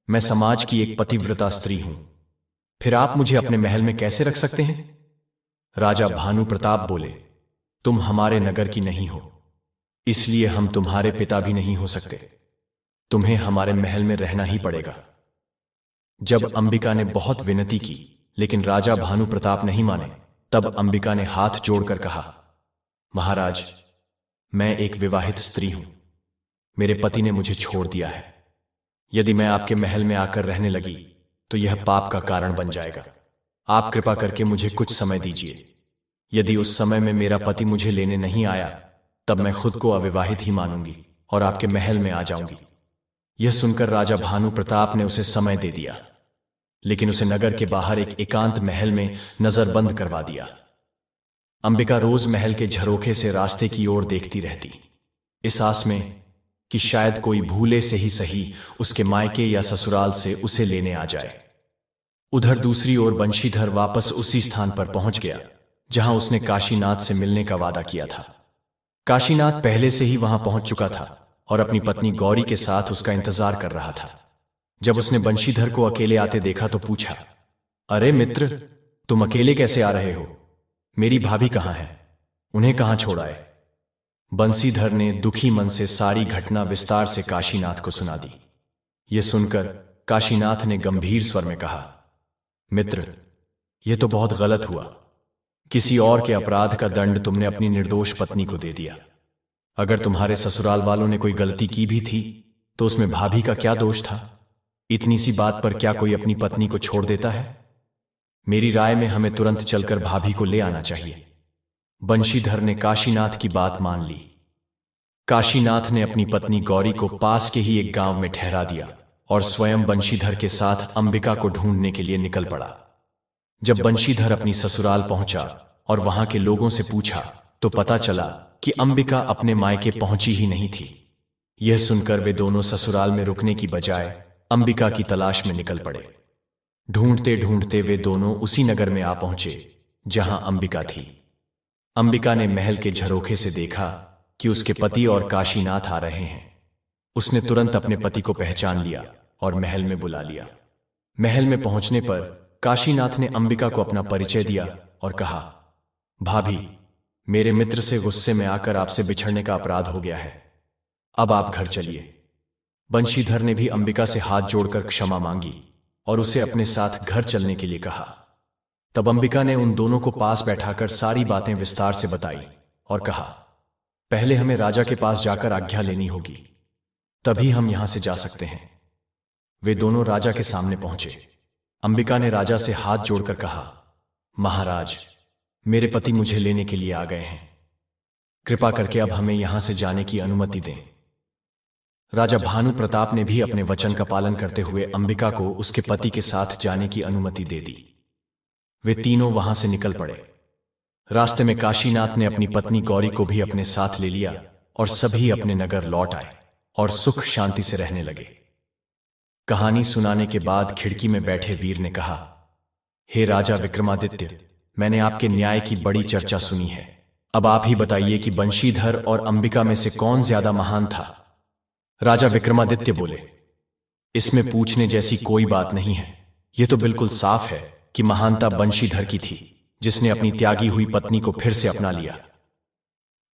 मैं समाज की एक पतिव्रता स्त्री हूं, फिर आप मुझे अपने महल में कैसे रख सकते हैं? राजा भानु प्रताप बोले, तुम हमारे नगर की नहीं हो, इसलिए हम तुम्हारे पिता भी नहीं हो सकते। तुम्हें हमारे महल में रहना ही पड़ेगा। जब अंबिका ने बहुत विनती की लेकिन राजा भानु प्रताप नहीं माने, तब अंबिका ने हाथ जोड़कर कहा, महाराज, मैं एक विवाहित स्त्री हूं। मेरे पति ने मुझे छोड़ दिया है। यदि मैं आपके महल में आकर रहने लगी तो यह पाप का कारण बन जाएगा। आप कृपा करके मुझे कुछ समय दीजिए। यदि उस समय में मेरा पति मुझे लेने नहीं आया तब मैं खुद को अविवाहित ही मानूंगी और आपके महल में आ जाऊंगी। यह सुनकर राजा भानु प्रताप ने उसे समय दे दिया, लेकिन उसे नगर के बाहर एक एकांत महल में नजरबंद करवा दिया। अंबिका रोज महल के झरोखे से रास्ते की ओर देखती रहती, इस आस में कि शायद कोई भूले से ही सही उसके मायके या ससुराल से उसे लेने आ जाए। उधर दूसरी ओर बंशीधर वापस उसी स्थान पर पहुंच गया जहां उसने काशीनाथ से मिलने का वादा किया था। काशीनाथ पहले से ही वहां पहुंच चुका था और अपनी पत्नी गौरी के साथ उसका इंतजार कर रहा था। जब उसने बंशीधर को अकेले आते देखा तो पूछा, अरे मित्र, तुम अकेले कैसे आ रहे हो? मेरी भाभी कहां है? उन्हें कहां छोड़ आए? बंशीधर ने दुखी मन से सारी घटना विस्तार से काशीनाथ को सुना दी। यह सुनकर काशीनाथ ने गंभीर स्वर में कहा, मित्र, यह तो बहुत गलत हुआ। किसी और के अपराध का दंड तुमने अपनी निर्दोष पत्नी को दे दिया। अगर तुम्हारे ससुराल वालों ने कोई गलती की भी थी तो उसमें भाभी का क्या दोष था? इतनी सी बात पर क्या कोई अपनी पत्नी को छोड़ देता है? मेरी राय में हमें तुरंत चलकर भाभी को ले आना चाहिए। बंशीधर ने काशीनाथ की बात मान ली। काशीनाथ ने अपनी पत्नी गौरी को पास के ही एक गांव में ठहरा दिया और स्वयं बंशीधर के साथ अंबिका को ढूंढने के लिए निकल पड़ा। जब बंशीधर अपनी ससुराल पहुंचा और वहां के लोगों से पूछा तो पता चला कि अंबिका अपने मायके पहुंची ही नहीं थी। यह सुनकर वे दोनों ससुराल में रुकने की बजाय अंबिका की तलाश में निकल पड़े। ढूंढते ढूंढते वे दोनों उसी नगर में आ पहुंचे जहां अंबिका थी। अंबिका ने महल के झरोखे से देखा कि उसके पति और काशीनाथ आ रहे हैं। उसने तुरंत अपने पति को पहचान लिया और महल में बुला लिया। महल में पहुंचने पर काशीनाथ ने अंबिका को अपना परिचय दिया और कहा, भाभी, मेरे मित्र से गुस्से में आकर आपसे बिछड़ने का अपराध हो गया है। अब आप घर चलिए। बंशीधर ने भी अंबिका से हाथ जोड़कर क्षमा मांगी और उसे अपने साथ घर चलने के लिए कहा। तब अंबिका ने उन दोनों को पास बैठाकर सारी बातें विस्तार से बताई और कहा, पहले हमें राजा के पास जाकर आज्ञा लेनी होगी, तभी हम यहां से जा सकते हैं। वे दोनों राजा के सामने पहुंचे। अंबिका ने राजा से हाथ जोड़कर कहा, महाराज, मेरे पति मुझे लेने के लिए आ गए हैं। कृपा करके अब हमें यहां से जाने की अनुमति दें। राजा भानु प्रताप ने भी अपने वचन का पालन करते हुए अंबिका को उसके पति के साथ जाने की अनुमति दे दी। वे तीनों वहां से निकल पड़े। रास्ते में काशीनाथ ने अपनी पत्नी गौरी को भी अपने साथ ले लिया और सभी अपने नगर लौट आए और सुख शांति से रहने लगे। कहानी सुनाने के बाद खिड़की में बैठे वीर ने कहा, हे राजा विक्रमादित्य, मैंने आपके न्याय की बड़ी चर्चा सुनी है। अब आप ही बताइए कि बंशीधर और अंबिका में से कौन ज्यादा महान था। राजा विक्रमादित्य बोले, इसमें पूछने जैसी कोई बात नहीं है। यह तो बिल्कुल साफ है कि महानता बंशीधर की थी, जिसने अपनी त्यागी हुई पत्नी को फिर से अपना लिया।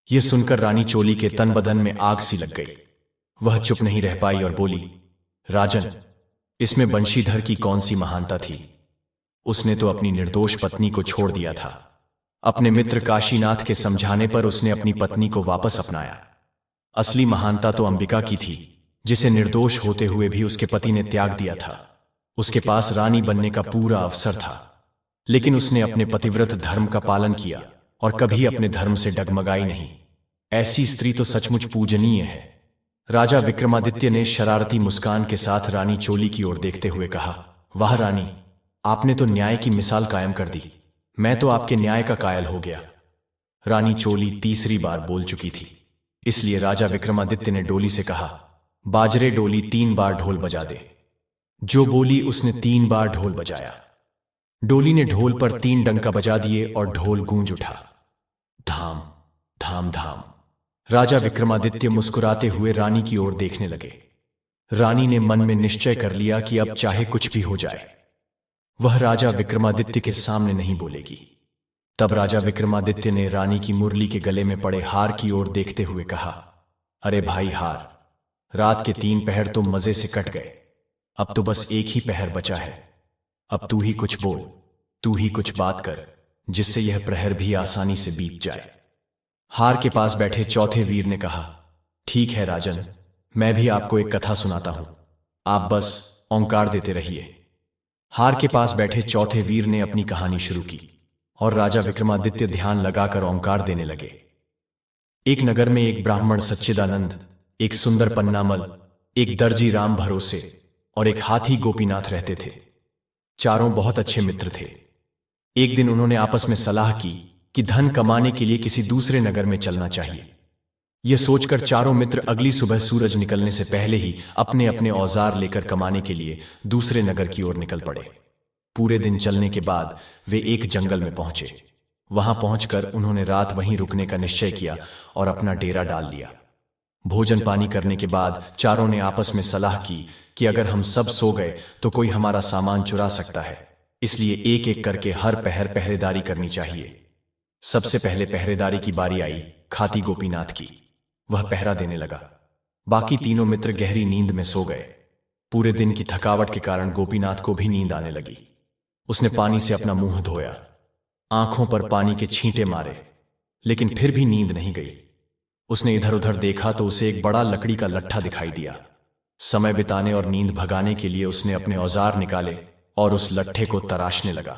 यह सुनकर रानी चोली के तन बदन में आग सी लग गई। वह चुप नहीं रह पाई और बोली, राजन, इसमें बंशीधर की कौन सी महानता थी? उसने तो अपनी निर्दोष पत्नी को छोड़ दिया था। अपने मित्र काशीनाथ के समझाने पर उसने अपनी पत्नी को वापस अपनाया। असली महानता तो अंबिका की थी, जिसे निर्दोष होते हुए भी उसके पति ने त्याग दिया था। उसके पास रानी बनने का पूरा अवसर था, लेकिन उसने अपने पतिव्रत धर्म का पालन किया और कभी अपने धर्म से डगमगाई नहीं। ऐसी स्त्री तो सचमुच पूजनीय है। राजा विक्रमादित्य ने शरारती मुस्कान के साथ रानी चोली की ओर देखते हुए कहा, वाह रानी, आपने तो न्याय की मिसाल कायम कर दी। मैं तो आपके न्याय का कायल हो गया। रानी चोली तीसरी बार बोल चुकी थी, इसलिए राजा विक्रमादित्य ने डोली से कहा, बाजरे डोली 3 बार ढोल बजा दे। जो बोली उसने 3 बार ढोल बजाया। डोली ने ढोल पर 3 डंका बजा दिए और ढोल गूंज उठा। धाम धाम धाम। राजा विक्रमादित्य मुस्कुराते हुए रानी की ओर देखने लगे। रानी ने मन में निश्चय कर लिया कि अब चाहे कुछ भी हो जाए, वह राजा विक्रमादित्य के सामने नहीं बोलेगी। तब राजा विक्रमादित्य ने रानी की मुरली के गले में पड़े हार की ओर देखते हुए कहा, अरे भाई हार, रात के 3 पहर तो मजे से कट गए। अब तो बस एक ही पहर बचा है। अब तू ही कुछ बोल, तू ही कुछ बात कर, जिससे यह प्रहर भी आसानी से बीत जाए। हार के पास बैठे चौथे वीर ने कहा, ठीक है राजन, मैं भी आपको एक कथा सुनाता हूं, आप बस ओंकार देते रहिए। हार के पास बैठे चौथे वीर ने अपनी कहानी शुरू की और राजा विक्रमादित्य ध्यान लगाकर ओंकार देने लगे। एक नगर में एक ब्राह्मण सच्चिदानंद, एक सुंदर पन्नामल, एक दर्जी राम भरोसे और एक हाथी गोपीनाथ रहते थे। चारों बहुत अच्छे मित्र थे। एक दिन उन्होंने आपस में सलाह की कि धन कमाने के लिए किसी दूसरे नगर में चलना चाहिए। यह सोचकर चारों मित्र अगली सुबह सूरज निकलने से पहले ही अपने अपने औजार लेकर कमाने के लिए दूसरे नगर की ओर निकल पड़े। पूरे दिन चलने के बाद वे एक जंगल में पहुंचे। वहां पहुंचकर उन्होंने रात वहीं रुकने का निश्चय किया और अपना डेरा डाल लिया। भोजन पानी करने के बाद चारों ने आपस में सलाह की कि अगर हम सब सो गए तो कोई हमारा सामान चुरा सकता है, इसलिए एक एक करके हर पहर पहरेदारी करनी चाहिए। सबसे पहले पहरेदारी की बारी आई खाती गोपीनाथ की। वह पहरा देने लगा। बाकी तीनों मित्र गहरी नींद में सो गए। पूरे दिन की थकावट के कारण गोपीनाथ को भी नींद आने लगी। उसने पानी से अपना मुंह धोया, आंखों पर पानी के छींटे मारे, लेकिन फिर भी नींद नहीं गई। उसने इधर उधर देखा तो उसे एक बड़ा लकड़ी का लट्ठा दिखाई दिया। समय बिताने और नींद भगाने के लिए उसने अपने औजार निकाले और उस लट्ठे को तराशने लगा।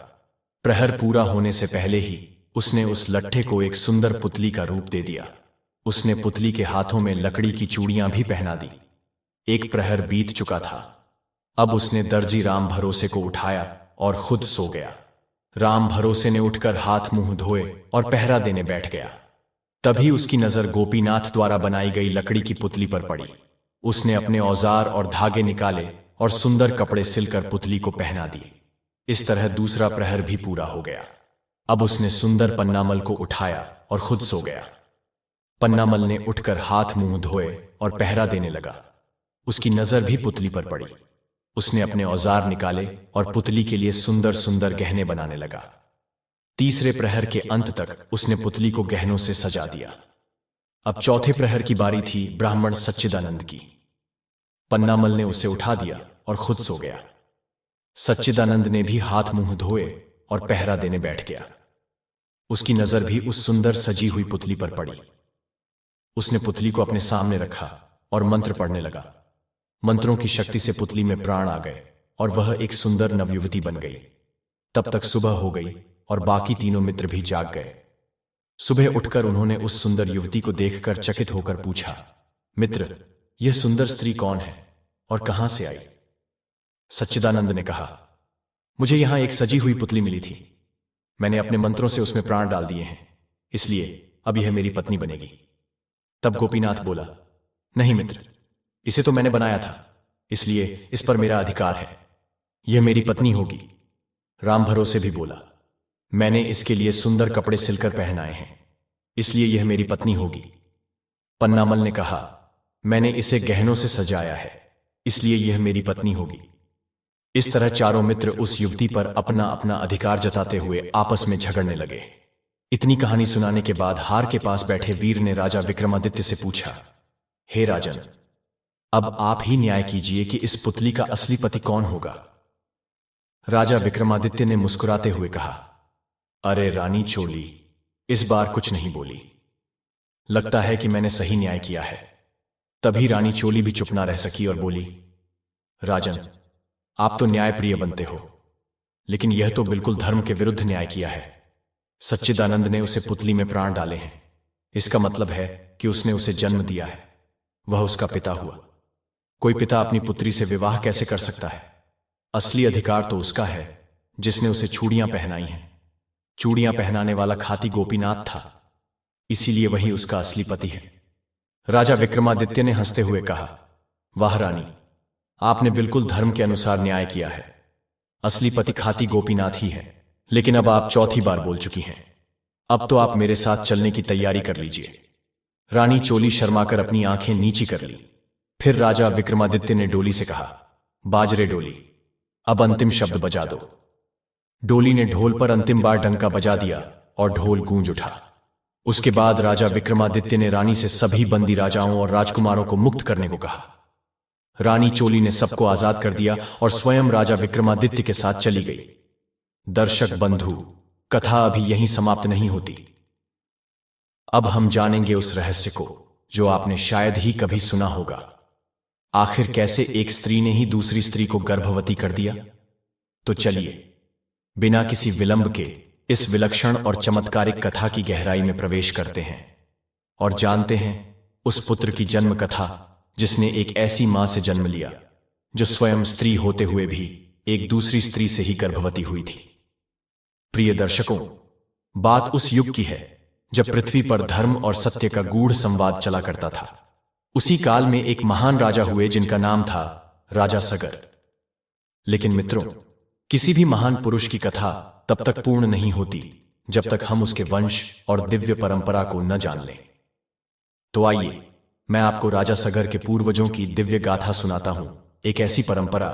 प्रहर पूरा होने से पहले ही उसने उस लट्ठे को एक सुंदर पुतली का रूप दे दिया। उसने पुतली के हाथों में लकड़ी की चूड़ियां भी पहना दी। एक प्रहर बीत चुका था। अब उसने दर्जी राम भरोसे को उठाया और खुद सो गया। राम भरोसे ने उठकर हाथ मुंह धोए और पहरा देने बैठ गया। तभी उसकी नजर गोपीनाथ द्वारा बनाई गई लकड़ी की पुतली पर पड़ी। उसने अपने औजार और धागे निकाले और सुंदर कपड़े सिलकर पुतली को पहना दिए। इस तरह दूसरा प्रहर भी पूरा हो गया। अब उसने सुंदर पन्नामल को उठाया और खुद सो गया। पन्नामल ने उठकर हाथ मुंह धोए और पहरा देने लगा। उसकी नजर भी पुतली पर पड़ी। उसने अपने औजार निकाले और पुतली के लिए सुंदर सुंदर गहने बनाने लगा। तीसरे प्रहर के अंत तक उसने पुतली को गहनों से सजा दिया। अब चौथे प्रहर की बारी थी ब्राह्मण सच्चिदानंद की। पन्नामल ने उसे उठा दिया और खुद सो गया। सच्चिदानंद ने भी हाथ मुंह धोए और पहरा देने बैठ गया। उसकी नजर भी उस सुंदर सजी हुई पुतली पर पड़ी। उसने पुतली को अपने सामने रखा और मंत्र पढ़ने लगा। मंत्रों की शक्ति से पुतली में प्राण आ गए और वह एक सुंदर नवयुवती बन गई। तब तक सुबह हो गई और बाकी तीनों मित्र भी जाग गए। सुबह उठकर उन्होंने उस सुंदर युवती को देखकर चकित होकर पूछा, मित्र, यह सुंदर स्त्री कौन है और कहां से आई? सच्चिदानंद ने कहा, मुझे यहां एक सजी हुई पुतली मिली थी। मैंने अपने मंत्रों से उसमें प्राण डाल दिए हैं, इसलिए अब यह मेरी पत्नी बनेगी। तब गोपीनाथ बोला, नहीं मित्र, इसे तो मैंने बनाया था, इसलिए इस पर मेरा अधिकार है। यह मेरी पत्नी होगी। राम भरोसे भी बोला, मैंने इसके लिए सुंदर कपड़े सिलकर पहनाए हैं, इसलिए यह मेरी पत्नी होगी। पन्नामल ने कहा, मैंने इसे गहनों से सजाया है, इसलिए यह मेरी पत्नी होगी। इस तरह चारों मित्र उस युवती पर अपना अपना अधिकार जताते हुए आपस में झगड़ने लगे। इतनी कहानी सुनाने के बाद हार के पास बैठे वीर ने राजा विक्रमादित्य से पूछा, हे राजन, अब आप ही न्याय कीजिए कि इस पुतली का असली पति कौन होगा? राजा विक्रमादित्य ने मुस्कुराते हुए कहा, अरे रानी चोली, इस बार कुछ नहीं बोली। लगता है कि मैंने सही न्याय किया है। तभी रानी चोली भी चुप ना रह सकी और बोली, राजन, आप तो न्यायप्रिय बनते हो, लेकिन यह तो बिल्कुल धर्म के विरुद्ध न्याय किया है। सच्चिदानंद ने उसे पुतली में प्राण डाले हैं, इसका मतलब है कि उसने उसे जन्म दिया है, वह उसका पिता हुआ। कोई पिता अपनी पुत्री से विवाह कैसे कर सकता है? असली अधिकार तो उसका है जिसने उसे चूड़ियां पहनाई हैं। चूड़ियां पहनाने वाला खाती गोपीनाथ था, इसीलिए वही उसका असली पति है। राजा विक्रमादित्य ने हंसते हुए कहा, वाह रानी, आपने बिल्कुल धर्म के अनुसार न्याय किया है। असली पति खाती गोपीनाथ ही है। लेकिन अब आप चौथी बार बोल चुकी हैं, अब तो आप मेरे साथ चलने की तैयारी कर लीजिए। रानी चोली शर्माकर अपनी आंखें नीची कर ली। फिर राजा विक्रमादित्य ने डोली से कहा, बाजरे डोली, अब अंतिम शब्द बजा दो। डोली ने ढोल पर अंतिम बार डंका बजा दिया और ढोल गूंज उठा। उसके बाद राजा विक्रमादित्य ने रानी से सभी बंदी राजाओं और राजकुमारों को मुक्त करने को कहा। रानी चोली ने सबको आजाद कर दिया और स्वयं राजा विक्रमादित्य के साथ चली गई। दर्शक बंधु, कथा अभी यहीं समाप्त नहीं होती। अब हम जानेंगे उस रहस्य को जो आपने शायद ही कभी सुना होगा। आखिर कैसे एक स्त्री ने ही दूसरी स्त्री को गर्भवती कर दिया? तो चलिए, बिना किसी विलंब के इस विलक्षण और चमत्कारिक कथा की गहराई में प्रवेश करते हैं और जानते हैं उस पुत्र की जन्म कथा जिसने एक ऐसी मां से जन्म लिया जो स्वयं स्त्री होते हुए भी एक दूसरी स्त्री से ही गर्भवती हुई थी। प्रिय दर्शकों, बात उस युग की है जब पृथ्वी पर धर्म और सत्य का गूढ़ संवाद चला करता था। उसी काल में एक महान राजा हुए जिनका नाम था राजा सगर। लेकिन मित्रों, किसी भी महान पुरुष की कथा तब तक पूर्ण नहीं होती जब तक हम उसके वंश और दिव्य परंपरा को न जान लें। तो आइए, मैं आपको राजा सगर के पूर्वजों की दिव्य गाथा सुनाता हूं, एक ऐसी परंपरा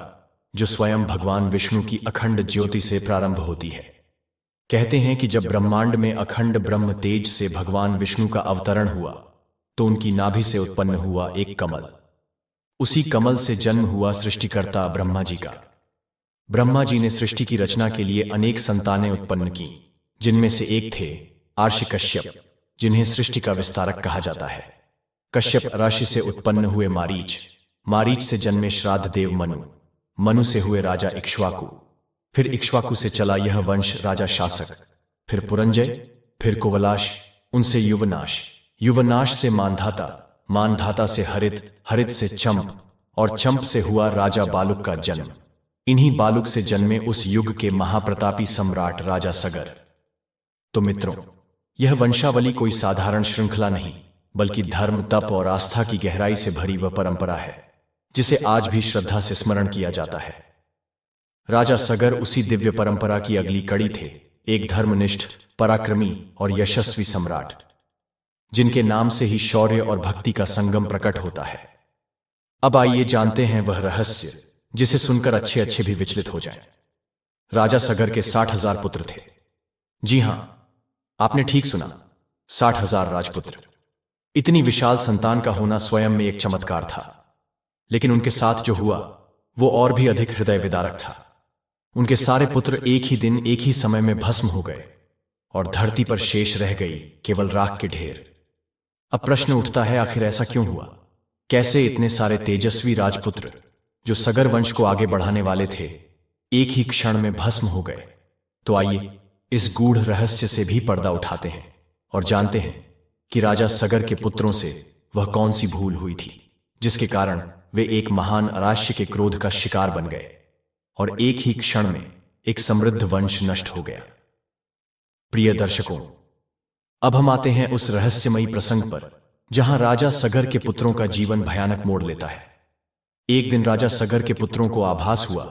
जो स्वयं भगवान विष्णु की अखंड ज्योति से प्रारंभ होती है। कहते हैं कि जब ब्रह्मांड में अखंड ब्रह्म तेज से भगवान विष्णु का अवतरण हुआ तो उनकी नाभि से उत्पन्न हुआ एक कमल। उसी कमल से जन्म हुआ सृष्टिकर्ता ब्रह्मा जी का। ब्रह्मा जी ने सृष्टि की रचना के लिए अनेक संतानें उत्पन्न की, जिनमें से एक थे आर्षि कश्यप, जिन्हें सृष्टि का विस्तारक कहा जाता है। कश्यप राशि से उत्पन्न हुए मारीच, मारीच से जन्मे श्राद्ध देव मनु, मनु से हुए राजा इक्ष्वाकु, फिर इक्ष्वाकु से चला यह वंश राजा शासक, फिर पुरंजय, फिर कुवलाश, उनसे युवनाश, युवनाश से मानधाता, मानधाता से हरित, हरित से चंप और चंप से हुआ राजा बालुक का जन्म। इन्हीं बालुक से जन्मे उस युग के महाप्रतापी सम्राट राजा सगर। तो मित्रों, यह वंशावली कोई साधारण श्रृंखला नहीं, बल्कि धर्म, तप और आस्था की गहराई से भरी वह परंपरा है जिसे आज भी श्रद्धा से स्मरण किया जाता है। राजा सगर उसी दिव्य परंपरा की अगली कड़ी थे, एक धर्मनिष्ठ, पराक्रमी और यशस्वी सम्राट, जिनके नाम से ही शौर्य और भक्ति का संगम प्रकट होता है। अब आइए जानते हैं वह रहस्य जिसे सुनकर अच्छे अच्छे भी विचलित हो जाएं। राजा सगर के 60,000 पुत्र थे। जी हां, आपने ठीक सुना, 60,000 राजपुत्र। इतनी विशाल संतान का होना स्वयं में एक चमत्कार था। लेकिन उनके साथ जो हुआ वो और भी अधिक हृदय विदारक था। उनके सारे पुत्र एक ही दिन, एक ही समय में भस्म हो गए और धरती पर शेष रह गई केवल राख के ढेर। अब प्रश्न उठता है, आखिर ऐसा क्यों हुआ? कैसे इतने सारे तेजस्वी राजपुत्र जो सगर वंश को आगे बढ़ाने वाले थे एक ही क्षण में भस्म हो गए? तो आइए इस गूढ़ रहस्य से भी पर्दा उठाते हैं और जानते हैं कि राजा सगर के पुत्रों से वह कौन सी भूल हुई थी जिसके कारण वे एक महान अराश्य के क्रोध का शिकार बन गए और एक ही क्षण में एक समृद्ध वंश नष्ट हो गया। प्रिय दर्शकों, अब हम आते हैं उस रहस्यमयी प्रसंग पर जहां राजा सगर के पुत्रों का जीवन भयानक मोड़ लेता है। एक दिन राजा सगर के पुत्रों को आभास हुआ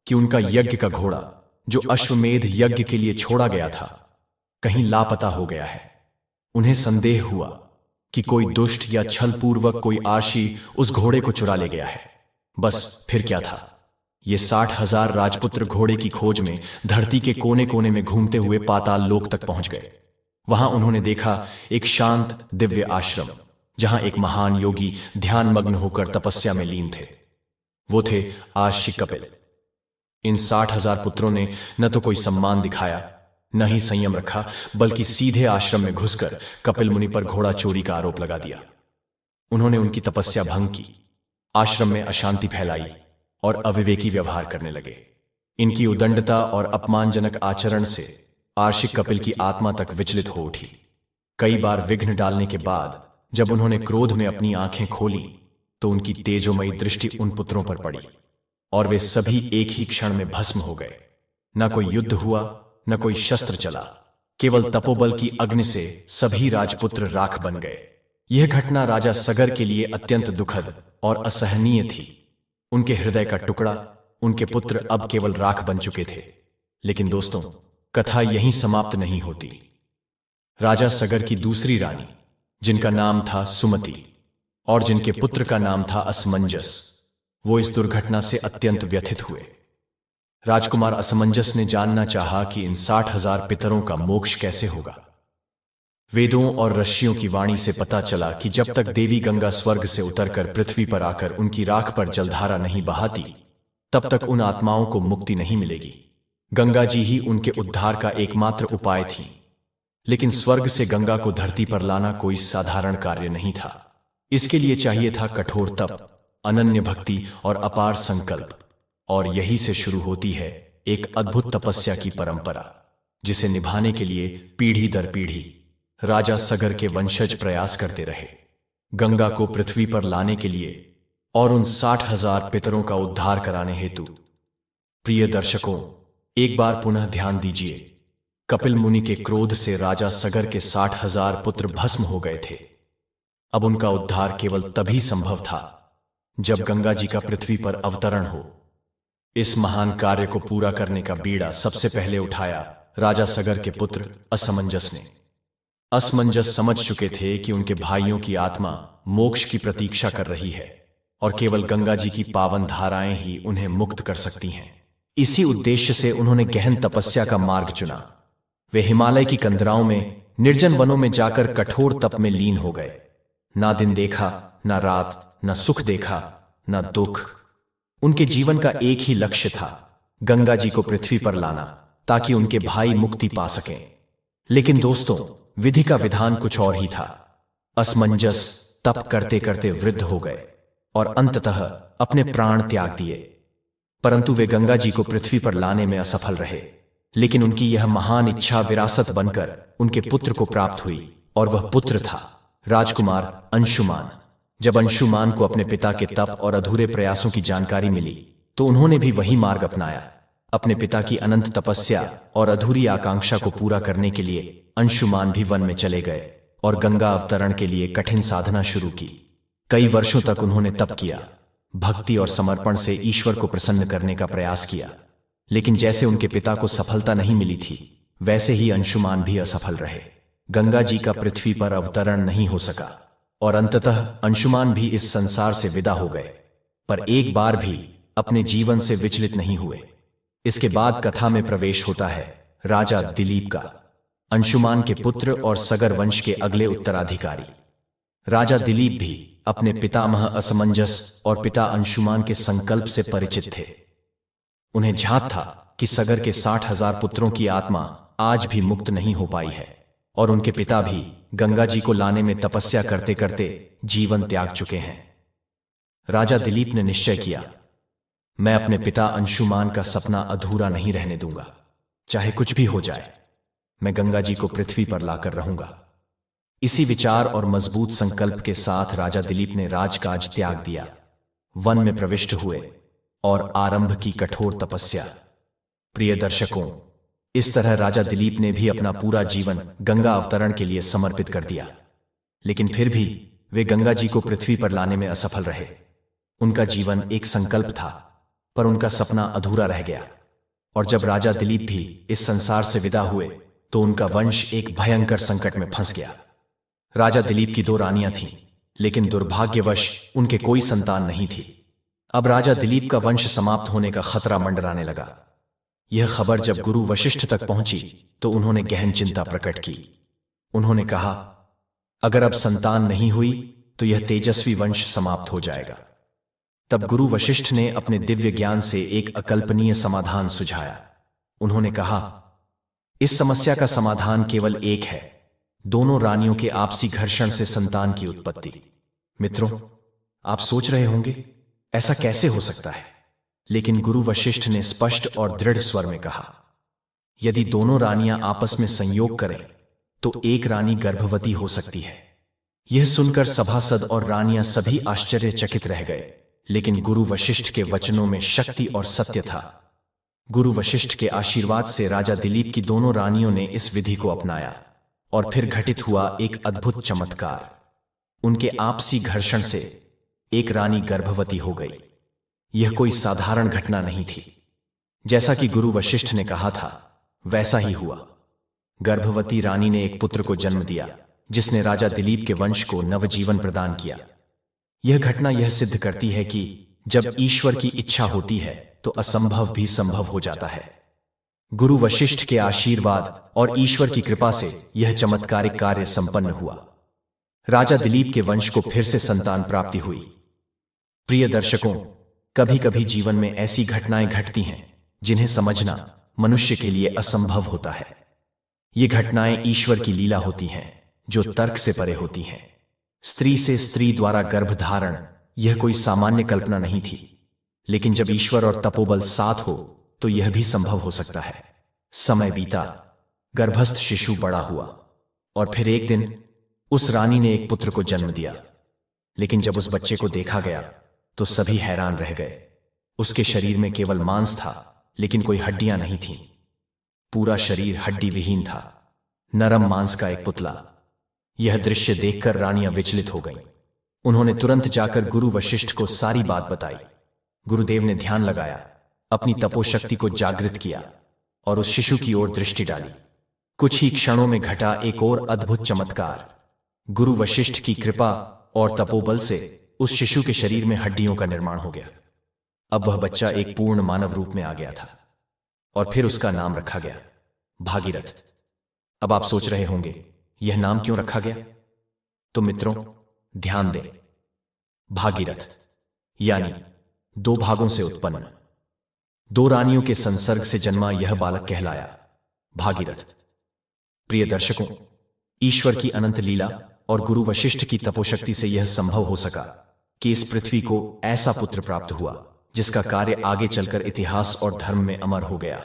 कि उनका यज्ञ का घोड़ा, जो अश्वमेध यज्ञ के लिए छोड़ा गया था, कहीं लापता हो गया है। उन्हें संदेह हुआ कि कोई दुष्ट या छलपूर्वक कोई आर्षी उस घोड़े को चुरा ले गया है। बस फिर क्या था, ये 60,000 राजपुत्र घोड़े की खोज में धरती के कोने कोने में घूमते हुए पाताल लोक तक पहुंच गए। वहां उन्होंने देखा एक शांत दिव्य आश्रम, जहां एक महान योगी ध्यानमग्न होकर तपस्या में लीन थे। वो थे आर्षी कपिल। इन 60,000 पुत्रों ने न तो कोई सम्मान दिखाया, न ही संयम रखा, बल्कि सीधे आश्रम में घुसकर कपिल मुनि पर घोड़ा चोरी का आरोप लगा दिया। उन्होंने उनकी तपस्या भंग की, आश्रम में अशांति फैलाई और अविवेकी व्यवहार करने लगे। इनकी उदंडता और अपमानजनक आचरण से आर्षी कपिल की आत्मा तक विचलित हो उठी। कई बार विघ्न डालने के बाद जब उन्होंने क्रोध में अपनी आंखें खोली तो उनकी तेजोमयी दृष्टि उन पुत्रों पर पड़ी और वे सभी एक ही क्षण में भस्म हो गए। न कोई युद्ध हुआ, न कोई शस्त्र चला, केवल तपोबल की अग्नि से सभी राजपुत्र राख बन गए। यह घटना राजा सगर के लिए अत्यंत दुखद और असहनीय थी। उनके हृदय का टुकड़ा, उनके पुत्र अब केवल राख बन चुके थे। लेकिन दोस्तों, कथा यहीं समाप्त नहीं होती। राजा सगर की दूसरी रानी, जिनका नाम था सुमति और जिनके पुत्र का नाम था असमंजस, वो इस दुर्घटना से अत्यंत व्यथित हुए। राजकुमार असमंजस ने जानना चाहा कि इन 60,000 पितरों का मोक्ष कैसे होगा। वेदों और ऋषियों की वाणी से पता चला कि जब तक देवी गंगा स्वर्ग से उतरकर पृथ्वी पर आकर उनकी राख पर जलधारा नहीं बहाती, तब तक उन आत्माओं को मुक्ति नहीं मिलेगी। गंगा जी ही उनके उद्धार का एकमात्र उपाय थी। लेकिन स्वर्ग से गंगा को धरती पर लाना कोई साधारण कार्य नहीं था। इसके लिए चाहिए था कठोर तप, अनन्य भक्ति और अपार संकल्प। और यही से शुरू होती है एक अद्भुत तपस्या की परंपरा, जिसे निभाने के लिए पीढ़ी दर पीढ़ी राजा सगर के वंशज प्रयास करते रहे, गंगा को पृथ्वी पर लाने के लिए और उन 60,000 पितरों का उद्धार कराने हेतु। प्रिय दर्शकों, एक बार पुनः ध्यान दीजिए। कपिल मुनि के क्रोध से राजा सगर के 60,000 पुत्र भस्म हो गए थे। अब उनका उद्धार केवल तभी संभव था जब गंगा जी का पृथ्वी पर अवतरण हो। इस महान कार्य को पूरा करने का बीड़ा सबसे पहले उठाया राजा सगर के पुत्र असमंजस ने। असमंजस समझ चुके थे कि उनके भाइयों की आत्मा मोक्ष की प्रतीक्षा कर रही है और केवल गंगा जी की पावन धाराएं ही उन्हें मुक्त कर सकती हैं। इसी उद्देश्य से उन्होंने गहन तपस्या का मार्ग चुना। वे हिमालय की कंदराओं में, निर्जन वनों में जाकर कठोर तप में लीन हो गए। ना दिन देखा, ना रात, ना सुख देखा, ना दुख। उनके जीवन का एक ही लक्ष्य था, गंगा जी को पृथ्वी पर लाना, ताकि उनके भाई मुक्ति पा सकें। लेकिन दोस्तों, विधि का विधान कुछ और ही था। असमंजस तप करते करते वृद्ध हो गए और अंततः अपने प्राण त्याग दिए। परंतु वे गंगा जी को पृथ्वी पर लाने में असफल रहे। लेकिन उनकी यह महान इच्छा विरासत बनकर उनके पुत्र को प्राप्त हुई, और वह पुत्र था राजकुमार अंशुमान। जब अंशुमान को अपने पिता के तप और अधूरे प्रयासों की जानकारी मिली, तो उन्होंने भी वही मार्ग अपनाया। अपने पिता की अनंत तपस्या और अधूरी आकांक्षा को पूरा करने के लिए अंशुमान भी वन में चले गए और गंगा अवतरण के लिए कठिन साधना शुरू की। कई वर्षों तक उन्होंने तप किया, भक्ति और समर्पण से ईश्वर को प्रसन्न करने का प्रयास किया। लेकिन जैसे उनके पिता को सफलता नहीं मिली थी, वैसे ही अंशुमान भी असफल रहे। गंगा जी का पृथ्वी पर अवतरण नहीं हो सका और अंततः अंशुमान भी इस संसार से विदा हो गए, पर एक बार भी अपने जीवन से विचलित नहीं हुए। इसके बाद कथा में प्रवेश होता है राजा दिलीप का, अंशुमान के पुत्र और सगर वंश के अगले उत्तराधिकारी। राजा दिलीप भी अपने पितामह असमंजस और पिता अंशुमान के संकल्प से परिचित थे। उन्हें झांक था कि सगर के 60,000 पुत्रों की आत्मा आज भी मुक्त नहीं हो पाई है और उनके पिता भी गंगा जी को लाने में तपस्या करते करते जीवन त्याग चुके हैं। राजा दिलीप ने निश्चय किया, मैं अपने पिता अंशुमान का सपना अधूरा नहीं रहने दूंगा। चाहे कुछ भी हो जाए, मैं गंगा जी को पृथ्वी पर लाकर रहूंगा। इसी विचार और मजबूत संकल्प के साथ राजा दिलीप ने राजकाज त्याग दिया, वन में प्रविष्ट हुए और आरंभ की कठोर तपस्या। प्रिय दर्शकों, इस तरह राजा दिलीप ने भी अपना पूरा जीवन गंगा अवतरण के लिए समर्पित कर दिया, लेकिन फिर भी वे गंगा जी को पृथ्वी पर लाने में असफल रहे। उनका जीवन एक संकल्प था, पर उनका सपना अधूरा रह गया। और जब राजा दिलीप भी इस संसार से विदा हुए तो उनका वंश एक भयंकर संकट में फंस गया। राजा दिलीप की 2 रानियां थीं, लेकिन दुर्भाग्यवश उनके कोई संतान नहीं थी। अब राजा दिलीप का वंश समाप्त होने का खतरा मंडराने लगा। यह खबर जब गुरु वशिष्ठ तक पहुंची तो उन्होंने गहन चिंता प्रकट की। उन्होंने कहा, अगर अब संतान नहीं हुई तो यह तेजस्वी वंश समाप्त हो जाएगा। तब गुरु वशिष्ठ ने अपने दिव्य ज्ञान से एक अकल्पनीय समाधान सुझाया। उन्होंने कहा, इस समस्या का समाधान केवल एक है, दोनों रानियों के आपसी घर्षण से संतान की उत्पत्ति। मित्रों, आप सोच रहे होंगे ऐसा कैसे हो सकता है, लेकिन गुरु वशिष्ठ ने स्पष्ट और दृढ़ स्वर में कहा, यदि दोनों रानियां आपस में संयोग करें तो एक रानी गर्भवती हो सकती है। यह सुनकर सभासद और रानियां सभी आश्चर्यचकित रह गए, लेकिन गुरु वशिष्ठ के वचनों में शक्ति और सत्य था। गुरु वशिष्ठ के आशीर्वाद से राजा दिलीप की दोनों रानियों ने इस विधि को अपनाया और फिर घटित हुआ एक अद्भुत चमत्कार। उनके आपसी घर्षण से एक रानी गर्भवती हो गई। यह कोई साधारण घटना नहीं थी। जैसा कि गुरु वशिष्ठ ने कहा था, वैसा ही हुआ। गर्भवती रानी ने एक पुत्र को जन्म दिया, जिसने राजा दिलीप के वंश को नवजीवन प्रदान किया। यह घटना यह सिद्ध करती है कि जब ईश्वर की इच्छा होती है तो असंभव भी संभव हो जाता है। गुरु वशिष्ठ के आशीर्वाद और ईश्वर की कृपा से यह चमत्कारिक कार्य संपन्न हुआ। राजा दिलीप के वंश को फिर से संतान प्राप्ति हुई। प्रिय दर्शकों, कभी कभी जीवन में ऐसी घटनाएं घटती हैं जिन्हें समझना मनुष्य के लिए असंभव होता है। ये घटनाएं ईश्वर की लीला होती हैं, जो तर्क से परे होती हैं। स्त्री से स्त्री द्वारा गर्भधारण यह कोई सामान्य कल्पना नहीं थी, लेकिन जब ईश्वर और तपोबल साथ हो तो यह भी संभव हो सकता है। समय बीता, गर्भस्थ शिशु बड़ा हुआ और फिर एक दिन उस रानी ने एक पुत्र को जन्म दिया। लेकिन जब उस बच्चे को देखा गया तो सभी हैरान रह गए। उसके शरीर में केवल मांस था, लेकिन कोई हड्डियां नहीं थीं। पूरा शरीर हड्डी विहीन था, नरम मांस का एक पुतला। यह दृश्य देखकर रानियां विचलित हो गईं। उन्होंने तुरंत जाकर गुरु वशिष्ठ को सारी बात बताई। गुरुदेव ने ध्यान लगाया, अपनी तपोशक्ति को जागृत किया और उस शिशु की ओर दृष्टि डाली। कुछ ही क्षणों में घटा एक और अद्भुत चमत्कार। गुरु वशिष्ठ की कृपा और तपोबल से उस शिशु के शरीर में हड्डियों का निर्माण हो गया। अब वह बच्चा एक पूर्ण मानव रूप में आ गया था और फिर उसका नाम रखा गया भागीरथ। अब आप सोच रहे होंगे यह नाम क्यों रखा गया? तो मित्रों, ध्यान दें, भागीरथ यानी 2 भागों से उत्पन्न, 2 रानियों के संसर्ग से जन्मा यह बालक कहलाया भागीरथ। प्रिय दर्शकों, ईश्वर की अनंत लीला और गुरु वशिष्ठ की तपोशक्ति से यह संभव हो सका कि इस पृथ्वी को ऐसा पुत्र प्राप्त हुआ जिसका कार्य आगे चलकर इतिहास और धर्म में अमर हो गया।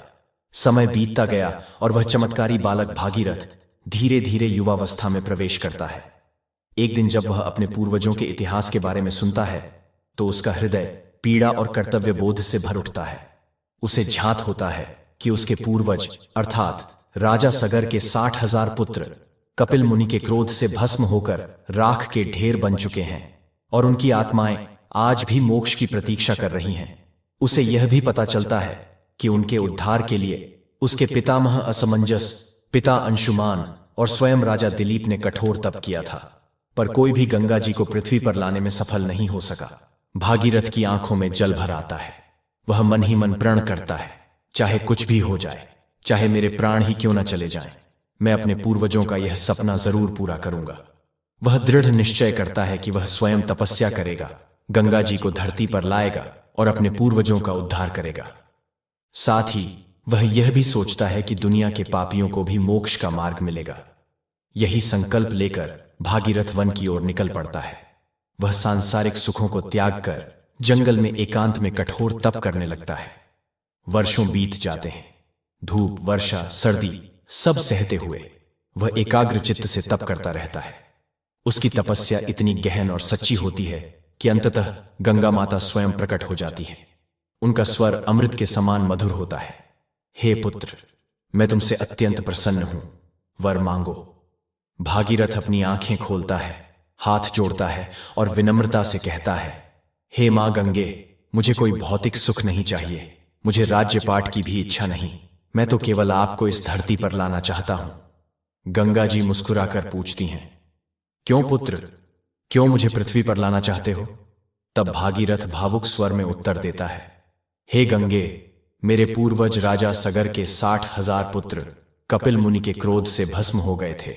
समय बीतता गया और वह चमत्कारी बालक भागीरथ धीरे धीरे युवावस्था में प्रवेश करता है। एक दिन जब वह अपने पूर्वजों के इतिहास के बारे में सुनता है तो उसका हृदय पीड़ा और कर्तव्य बोध से भर उठता है। उसे झात होता है कि उसके पूर्वज अर्थात राजा सगर के 60,000 पुत्र कपिल मुनि के क्रोध से भस्म होकर राख के ढेर बन चुके हैं और उनकी आत्माएं आज भी मोक्ष की प्रतीक्षा कर रही हैं। उसे यह भी पता चलता है कि उनके उद्धार के लिए उसके पितामह असमंजस, पिता अंशुमान और स्वयं राजा दिलीप ने कठोर तप किया था, पर कोई भी गंगा जी को पृथ्वी पर लाने में सफल नहीं हो सका। भागीरथ की आंखों में जल भर आता है। वह मन ही मन प्रण करता है, चाहे कुछ भी हो जाए, चाहे मेरे प्राण ही क्यों न चले जाएं, मैं अपने पूर्वजों का यह सपना जरूर पूरा करूंगा। वह दृढ़ निश्चय करता है कि वह स्वयं तपस्या करेगा, गंगा जी को धरती पर लाएगा और अपने पूर्वजों का उद्धार करेगा। साथ ही वह यह भी सोचता है कि दुनिया के पापियों को भी मोक्ष का मार्ग मिलेगा। यही संकल्प लेकर भागीरथ वन की ओर निकल पड़ता है। वह सांसारिक सुखों को त्याग कर जंगल में एकांत में कठोर तप करने लगता है। वर्षों बीत जाते हैं। धूप, वर्षा, सर्दी सब सहते हुए वह एकाग्र चित्त से तप करता रहता है। उसकी तपस्या इतनी गहन और सच्ची होती है कि अंततः गंगा माता स्वयं प्रकट हो जाती है। उनका स्वर अमृत के समान मधुर होता है। हे पुत्र, मैं तुमसे अत्यंत प्रसन्न हूं, वर मांगो। भागीरथ अपनी आंखें खोलता है, हाथ जोड़ता है और विनम्रता से कहता है, हे मां गंगे, मुझे कोई भौतिक सुख नहीं चाहिए, मुझे राज्यपाट की भी इच्छा नहीं, मैं तो केवल आपको इस धरती पर लाना चाहता हूं। गंगा जी मुस्कुराकर पूछती हैं, क्यों पुत्र, क्यों मुझे पृथ्वी पर लाना चाहते हो? तब भागीरथ भावुक स्वर में उत्तर देता है, हे गंगे, मेरे पूर्वज राजा सगर के 60,000 पुत्र कपिल मुनि के क्रोध से भस्म हो गए थे।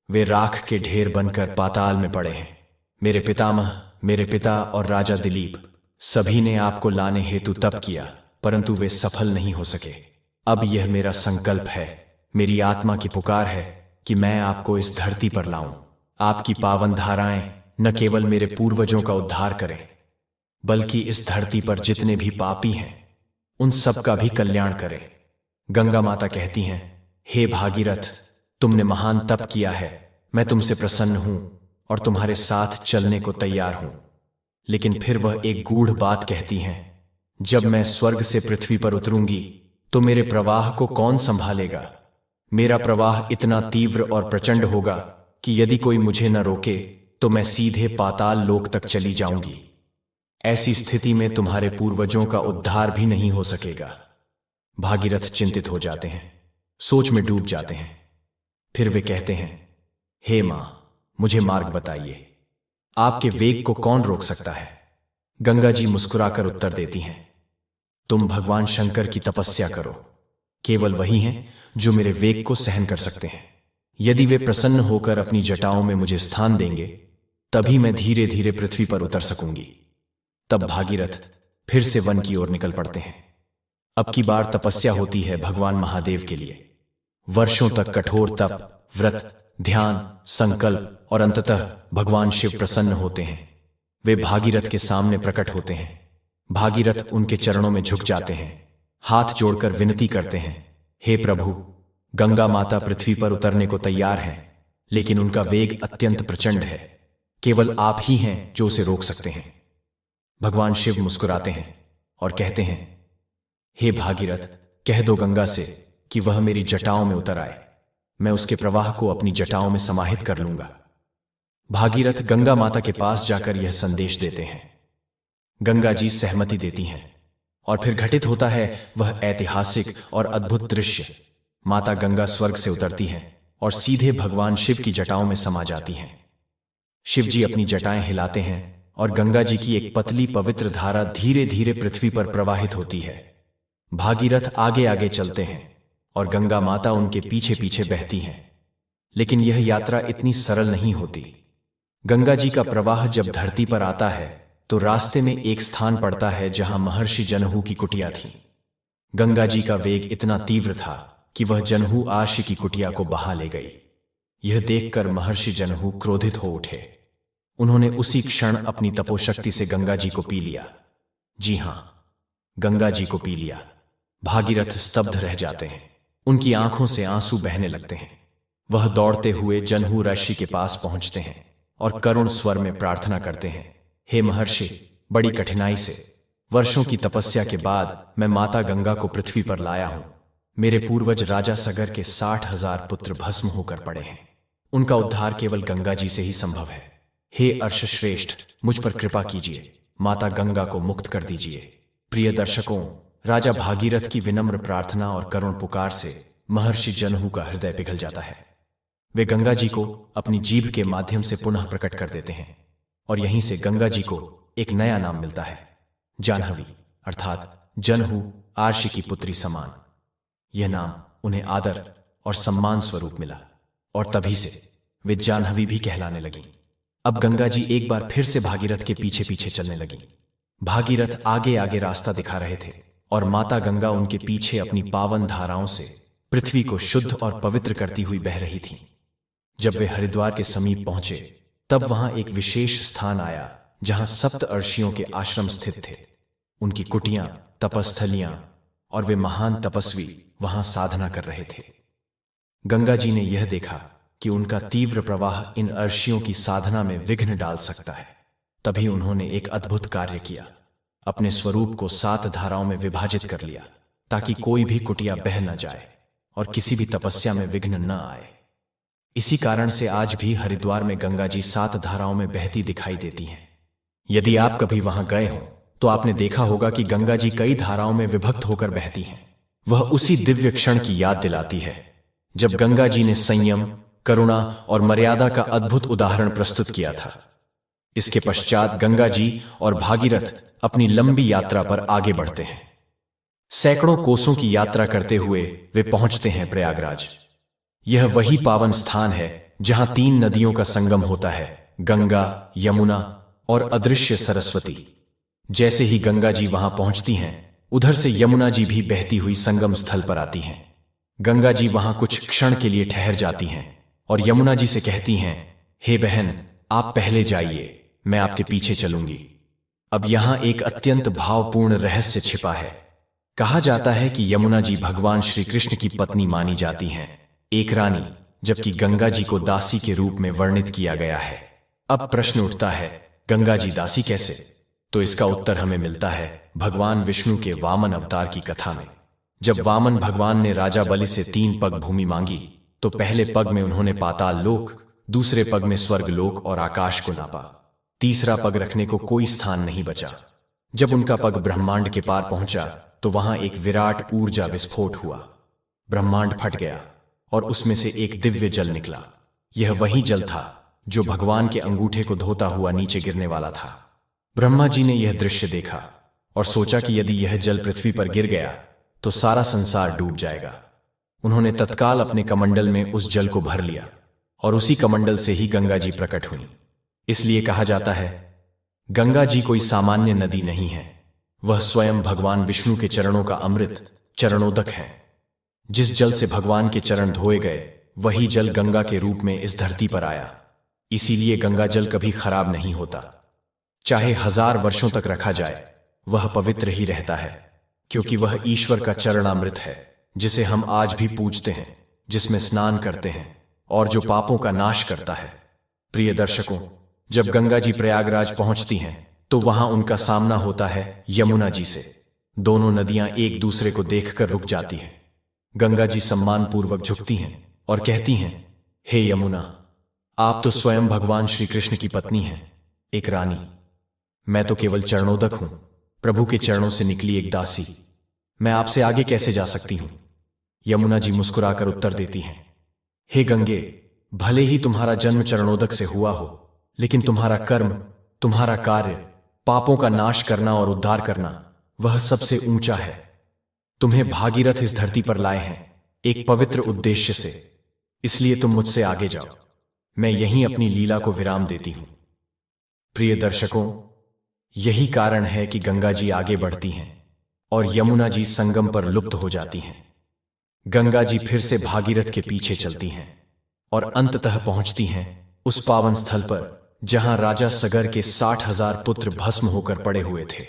वे राख के ढेर बनकर पाताल में पड़े हैं। मेरे पितामह, मेरे पिता और राजा दिलीप सभी ने आपको लाने हेतु तप किया, परंतु वे सफल नहीं हो सके। अब यह मेरा संकल्प है, मेरी आत्मा की पुकार है कि मैं आपको इस धरती पर लाऊं। आपकी पावन धाराएं न केवल मेरे पूर्वजों का उद्धार करें, बल्कि इस धरती पर जितने भी पापी हैं उन सब का भी कल्याण करें। गंगा माता कहती हैं, हे भागीरथ, तुमने महान तप किया है, मैं तुमसे प्रसन्न हूं और तुम्हारे साथ चलने को तैयार हूं। लेकिन फिर वह एक गूढ़ बात कहती हैं, जब मैं स्वर्ग से पृथ्वी पर उतरूंगी तो मेरे प्रवाह को कौन संभालेगा? मेरा प्रवाह इतना तीव्र और प्रचंड होगा कि यदि कोई मुझे न रोके तो मैं सीधे पाताल लोक तक चली जाऊंगी। ऐसी स्थिति में तुम्हारे पूर्वजों का उद्धार भी नहीं हो सकेगा। भागीरथ चिंतित हो जाते हैं, सोच में डूब जाते हैं। फिर वे कहते हैं, हे मां, मुझे मार्ग बताइए, आपके वेग को कौन रोक सकता है? गंगा जी मुस्कुराकर उत्तर देती हैं, तुम भगवान शंकर की तपस्या करो, केवल वही हैं जो मेरे वेग को सहन कर सकते हैं। यदि वे प्रसन्न होकर अपनी जटाओं में मुझे स्थान देंगे, तभी मैं धीरे धीरे पृथ्वी पर उतर सकूंगी। तब भागीरथ फिर से वन की ओर निकल पड़ते हैं। अब की बार तपस्या होती है भगवान महादेव के लिए। वर्षों तक कठोर तप, व्रत, ध्यान, संकल्प और अंततः भगवान शिव प्रसन्न होते हैं। वे भागीरथ के सामने प्रकट होते हैं। भागीरथ उनके चरणों में झुक जाते हैं, हाथ जोड़कर विनती करते हैं, हे प्रभु, गंगा माता पृथ्वी पर उतरने को तैयार हैं, लेकिन उनका वेग अत्यंत प्रचंड है। केवल आप ही हैं जो उसे रोक सकते हैं। भगवान शिव मुस्कुराते हैं और कहते हैं, हे भागीरथ, कह दो गंगा से कि वह मेरी जटाओं में उतर आए, मैं उसके प्रवाह को अपनी जटाओं में समाहित कर लूंगा। भागीरथ गंगा माता के पास जाकर यह संदेश देते हैं। गंगा जी सहमति देती हैं और फिर घटित होता है वह ऐतिहासिक और अद्भुत दृश्य। माता गंगा स्वर्ग से उतरती हैं और सीधे भगवान शिव की जटाओं में समा जाती हैं। शिव जी अपनी जटाएं हिलाते हैं और गंगा जी की एक पतली पवित्र धारा धीरे धीरे पृथ्वी पर प्रवाहित होती है। भागीरथ आगे आगे चलते हैं और गंगा माता उनके पीछे पीछे बहती हैं। लेकिन यह यात्रा इतनी सरल नहीं होती। गंगा जी का प्रवाह जब धरती पर आता है तो रास्ते में एक स्थान पड़ता है जहां महर्षि जनहू की कुटिया थी। गंगा जी का वेग इतना तीव्र था कि वह जनहू आर्षि की कुटिया को बहा ले गई। यह देखकर महर्षि जनहू क्रोधित हो उठे। उन्होंने उसी क्षण अपनी तपोशक्ति से गंगा जी को पी लिया। जी हां, गंगा जी को पी लिया। भागीरथ स्तब्ध रह जाते हैं, उनकी आंखों से आंसू बहने लगते हैं। वह दौड़ते हुए जनहू ऋषि के पास पहुंचते हैं और करुण स्वर में प्रार्थना करते हैं, हे महर्षि, बड़ी कठिनाई से वर्षों की तपस्या के बाद मैं माता गंगा को पृथ्वी पर लाया हूं। मेरे पूर्वज राजा सगर के 60,000 पुत्र भस्म होकर पड़े हैं। उनका उद्धार केवल गंगा जी से ही संभव है। हे अर्षश्रेष्ठ, मुझ पर कृपा कीजिए, माता गंगा को मुक्त कर दीजिए। प्रिय दर्शकों, राजा भागीरथ की विनम्र प्रार्थना और करुण पुकार से महर्षि जनहू का हृदय पिघल जाता है। वे गंगा जी को अपनी जीभ के माध्यम से पुनः प्रकट कर देते हैं और यहीं से गंगा जी को एक नया नाम मिलता है, जाह्नवी, अर्थात जनहू आर्षि की पुत्री समान। यह नाम उन्हें आदर और सम्मान स्वरूप मिला और तभी से वे जाह्नवी भी कहलाने लगी। अब गंगा जी एक बार फिर से भागीरथ के पीछे पीछे चलने लगी। भागीरथ आगे आगे रास्ता दिखा रहे थे और माता गंगा उनके पीछे अपनी पावन धाराओं से पृथ्वी को शुद्ध और पवित्र करती हुई बह रही थी। जब वे हरिद्वार के समीप पहुंचे तब वहां एक विशेष स्थान आया जहां सप्त अर्षियों के आश्रम स्थित थे। उनकी कुटियां, तपस्थलियां और वे महान तपस्वी वहां साधना कर रहे थे। गंगा जी ने यह देखा कि उनका तीव्र प्रवाह इन अर्शियों की साधना में विघ्न डाल सकता है। तभी उन्होंने एक अद्भुत कार्य किया। अपने स्वरूप को 7 धाराओं में विभाजित कर लिया, ताकि कोई भी कुटिया बह न जाए और किसी भी तपस्या में विघ्न न आए। इसी कारण से आज भी हरिद्वार में गंगा जी 7 धाराओं में बहती दिखाई देती हैं। यदि आप कभी वहां गए हो तो आपने देखा होगा कि गंगा जी कई धाराओं में विभक्त होकर बहती हैं। वह उसी दिव्य क्षण की याद दिलाती है जब गंगा जी ने संयम, करुणा और मर्यादा का अद्भुत उदाहरण प्रस्तुत किया था। इसके पश्चात गंगा जी और भागीरथ अपनी लंबी यात्रा पर आगे बढ़ते हैं। सैकड़ों कोसों की यात्रा करते हुए वे पहुंचते हैं प्रयागराज। यह वही पावन स्थान है जहां 3 नदियों का संगम होता है, गंगा, यमुना और अदृश्य सरस्वती। जैसे ही गंगा जी वहां पहुंचती हैं, उधर से यमुना जी भी बहती हुई संगम स्थल पर आती हैं। गंगा जी वहां कुछ क्षण के लिए ठहर जाती हैं और यमुना जी से कहती हैं, हे बहन, आप पहले जाइए, मैं आपके पीछे चलूंगी। अब यहां एक अत्यंत भावपूर्ण रहस्य छिपा है। कहा जाता है कि यमुना जी भगवान श्री कृष्ण की पत्नी मानी जाती हैं, एक रानी, जबकि गंगा जी को दासी के रूप में वर्णित किया गया है। अब प्रश्न उठता है, गंगा जी दासी कैसे? तो इसका उत्तर हमें मिलता है भगवान विष्णु के वामन अवतार की कथा में। जब वामन भगवान ने राजा बलि से 3 पग भूमि मांगी, तो पहले पग में उन्होंने पाताल लोक, दूसरे पग में स्वर्ग लोक और आकाश को नापा। तीसरा पग रखने को कोई स्थान नहीं बचा। जब उनका पग ब्रह्मांड के पार पहुंचा तो वहां एक विराट ऊर्जा विस्फोट हुआ। ब्रह्मांड फट गया और उसमें से एक दिव्य जल निकला। यह वही जल था जो भगवान के अंगूठे को धोता हुआ नीचे गिरने वाला था। ब्रह्मा जी ने यह दृश्य देखा और सोचा कि यदि यह जल पृथ्वी पर गिर गया तो सारा संसार डूब जाएगा। उन्होंने तत्काल अपने कमंडल में उस जल को भर लिया और उसी कमंडल से ही गंगा जी प्रकट हुई। इसलिए कहा जाता है, गंगा जी कोई सामान्य नदी नहीं है, वह स्वयं भगवान विष्णु के चरणों का अमृत चरणोदक है। जिस जल से भगवान के चरण धोए गए, वही जल गंगा के रूप में इस धरती पर आया। इसीलिए गंगा जल कभी खराब नहीं होता। चाहे 1000 वर्षों तक रखा जाए, वह पवित्र ही रहता है, क्योंकि वह ईश्वर का चरणामृत है, जिसे हम आज भी पूजते हैं, जिसमें स्नान करते हैं और जो पापों का नाश करता है। प्रिय दर्शकों, जब गंगा जी प्रयागराज पहुंचती हैं तो वहां उनका सामना होता है यमुना जी से। दोनों नदियां एक दूसरे को देखकर रुक जाती हैं। गंगा जी सम्मानपूर्वक झुकती हैं और कहती हैं, हे यमुना, आप तो स्वयं भगवान श्री कृष्ण की पत्नी हैं, एक रानी। मैं तो केवल चरणोदक हूं, प्रभु के चरणों से निकली एक दासी। मैं आपसे आगे कैसे जा सकती हूं? यमुना जी मुस्कुराकर उत्तर देती हैं, हे गंगे, भले ही तुम्हारा जन्म चरणोदक से हुआ हो, लेकिन तुम्हारा कर्म, तुम्हारा कार्य, पापों का नाश करना और उद्धार करना, वह सबसे ऊंचा है। तुम्हें भागीरथ इस धरती पर लाए हैं एक पवित्र उद्देश्य से, इसलिए तुम मुझसे आगे जाओ। मैं यहीं अपनी लीला को विराम देती हूं। प्रिय दर्शकों, यही कारण है कि गंगा जी आगे बढ़ती हैं और यमुना जी संगम पर लुप्त हो जाती हैं। गंगा जी फिर से भागीरथ के पीछे चलती हैं और अंततः पहुंचती हैं उस पावन स्थल पर जहां राजा सगर के 60,000 पुत्र भस्म होकर पड़े हुए थे।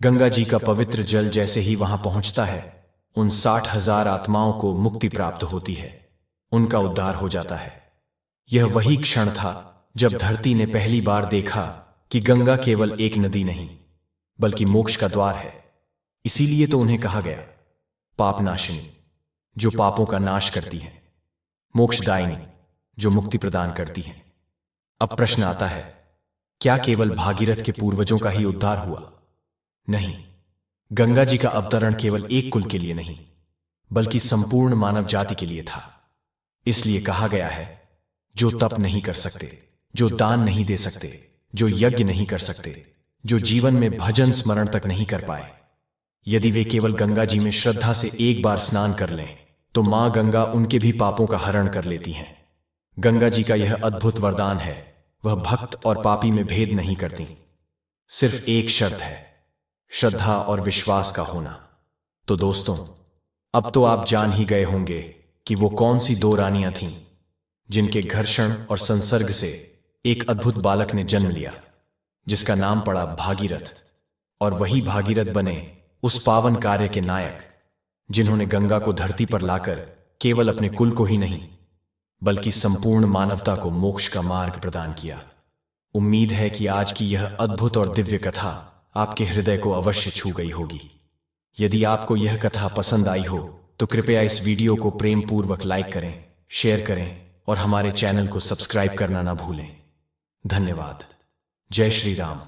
गंगा जी का पवित्र जल जैसे ही वहां पहुंचता है, उन 60,000 आत्माओं को मुक्ति प्राप्त होती है, उनका उद्धार हो जाता है। यह वही क्षण था जब धरती ने पहली बार देखा कि गंगा केवल एक नदी नहीं, बल्कि मोक्ष का द्वार है। इसीलिए तो उन्हें कहा गया पापनाशिनी, जो पापों का नाश करती है, मोक्षदायिनी, जो मुक्ति प्रदान करती है। अब प्रश्न आता है, क्या केवल भागीरथ के पूर्वजों का ही उद्धार हुआ? नहीं, गंगा जी का अवतरण केवल एक कुल के लिए नहीं, बल्कि संपूर्ण मानव जाति के लिए था। इसलिए कहा गया है, जो तप नहीं कर सकते, जो दान नहीं दे सकते, जो यज्ञ नहीं कर सकते, जो जीवन में भजन स्मरण तक नहीं कर पाए, यदि वे केवल गंगा जी में श्रद्धा से एक बार स्नान कर लें, तो मां गंगा उनके भी पापों का हरण कर लेती हैं। गंगा जी का यह अद्भुत वरदान है, वह भक्त और पापी में भेद नहीं करती। सिर्फ एक शर्त है, श्रद्धा और विश्वास का होना। तो दोस्तों, अब तो आप जान ही गए होंगे कि वो कौन सी 2 रानियां थीं जिनके घर्षण और संसर्ग से एक अद्भुत बालक ने जन्म लिया, जिसका नाम पड़ा भागीरथ। और वही भागीरथ बने उस पावन कार्य के नायक, जिन्होंने गंगा को धरती पर लाकर केवल अपने कुल को ही नहीं, बल्कि संपूर्ण मानवता को मोक्ष का मार्ग प्रदान किया। उम्मीद है कि आज की यह अद्भुत और दिव्य कथा आपके हृदय को अवश्य छू गई होगी। यदि आपको यह कथा पसंद आई हो तो कृपया इस वीडियो को प्रेम पूर्वक लाइक करें, शेयर करें और हमारे चैनल को सब्सक्राइब करना ना भूलें। धन्यवाद। जय श्री राम।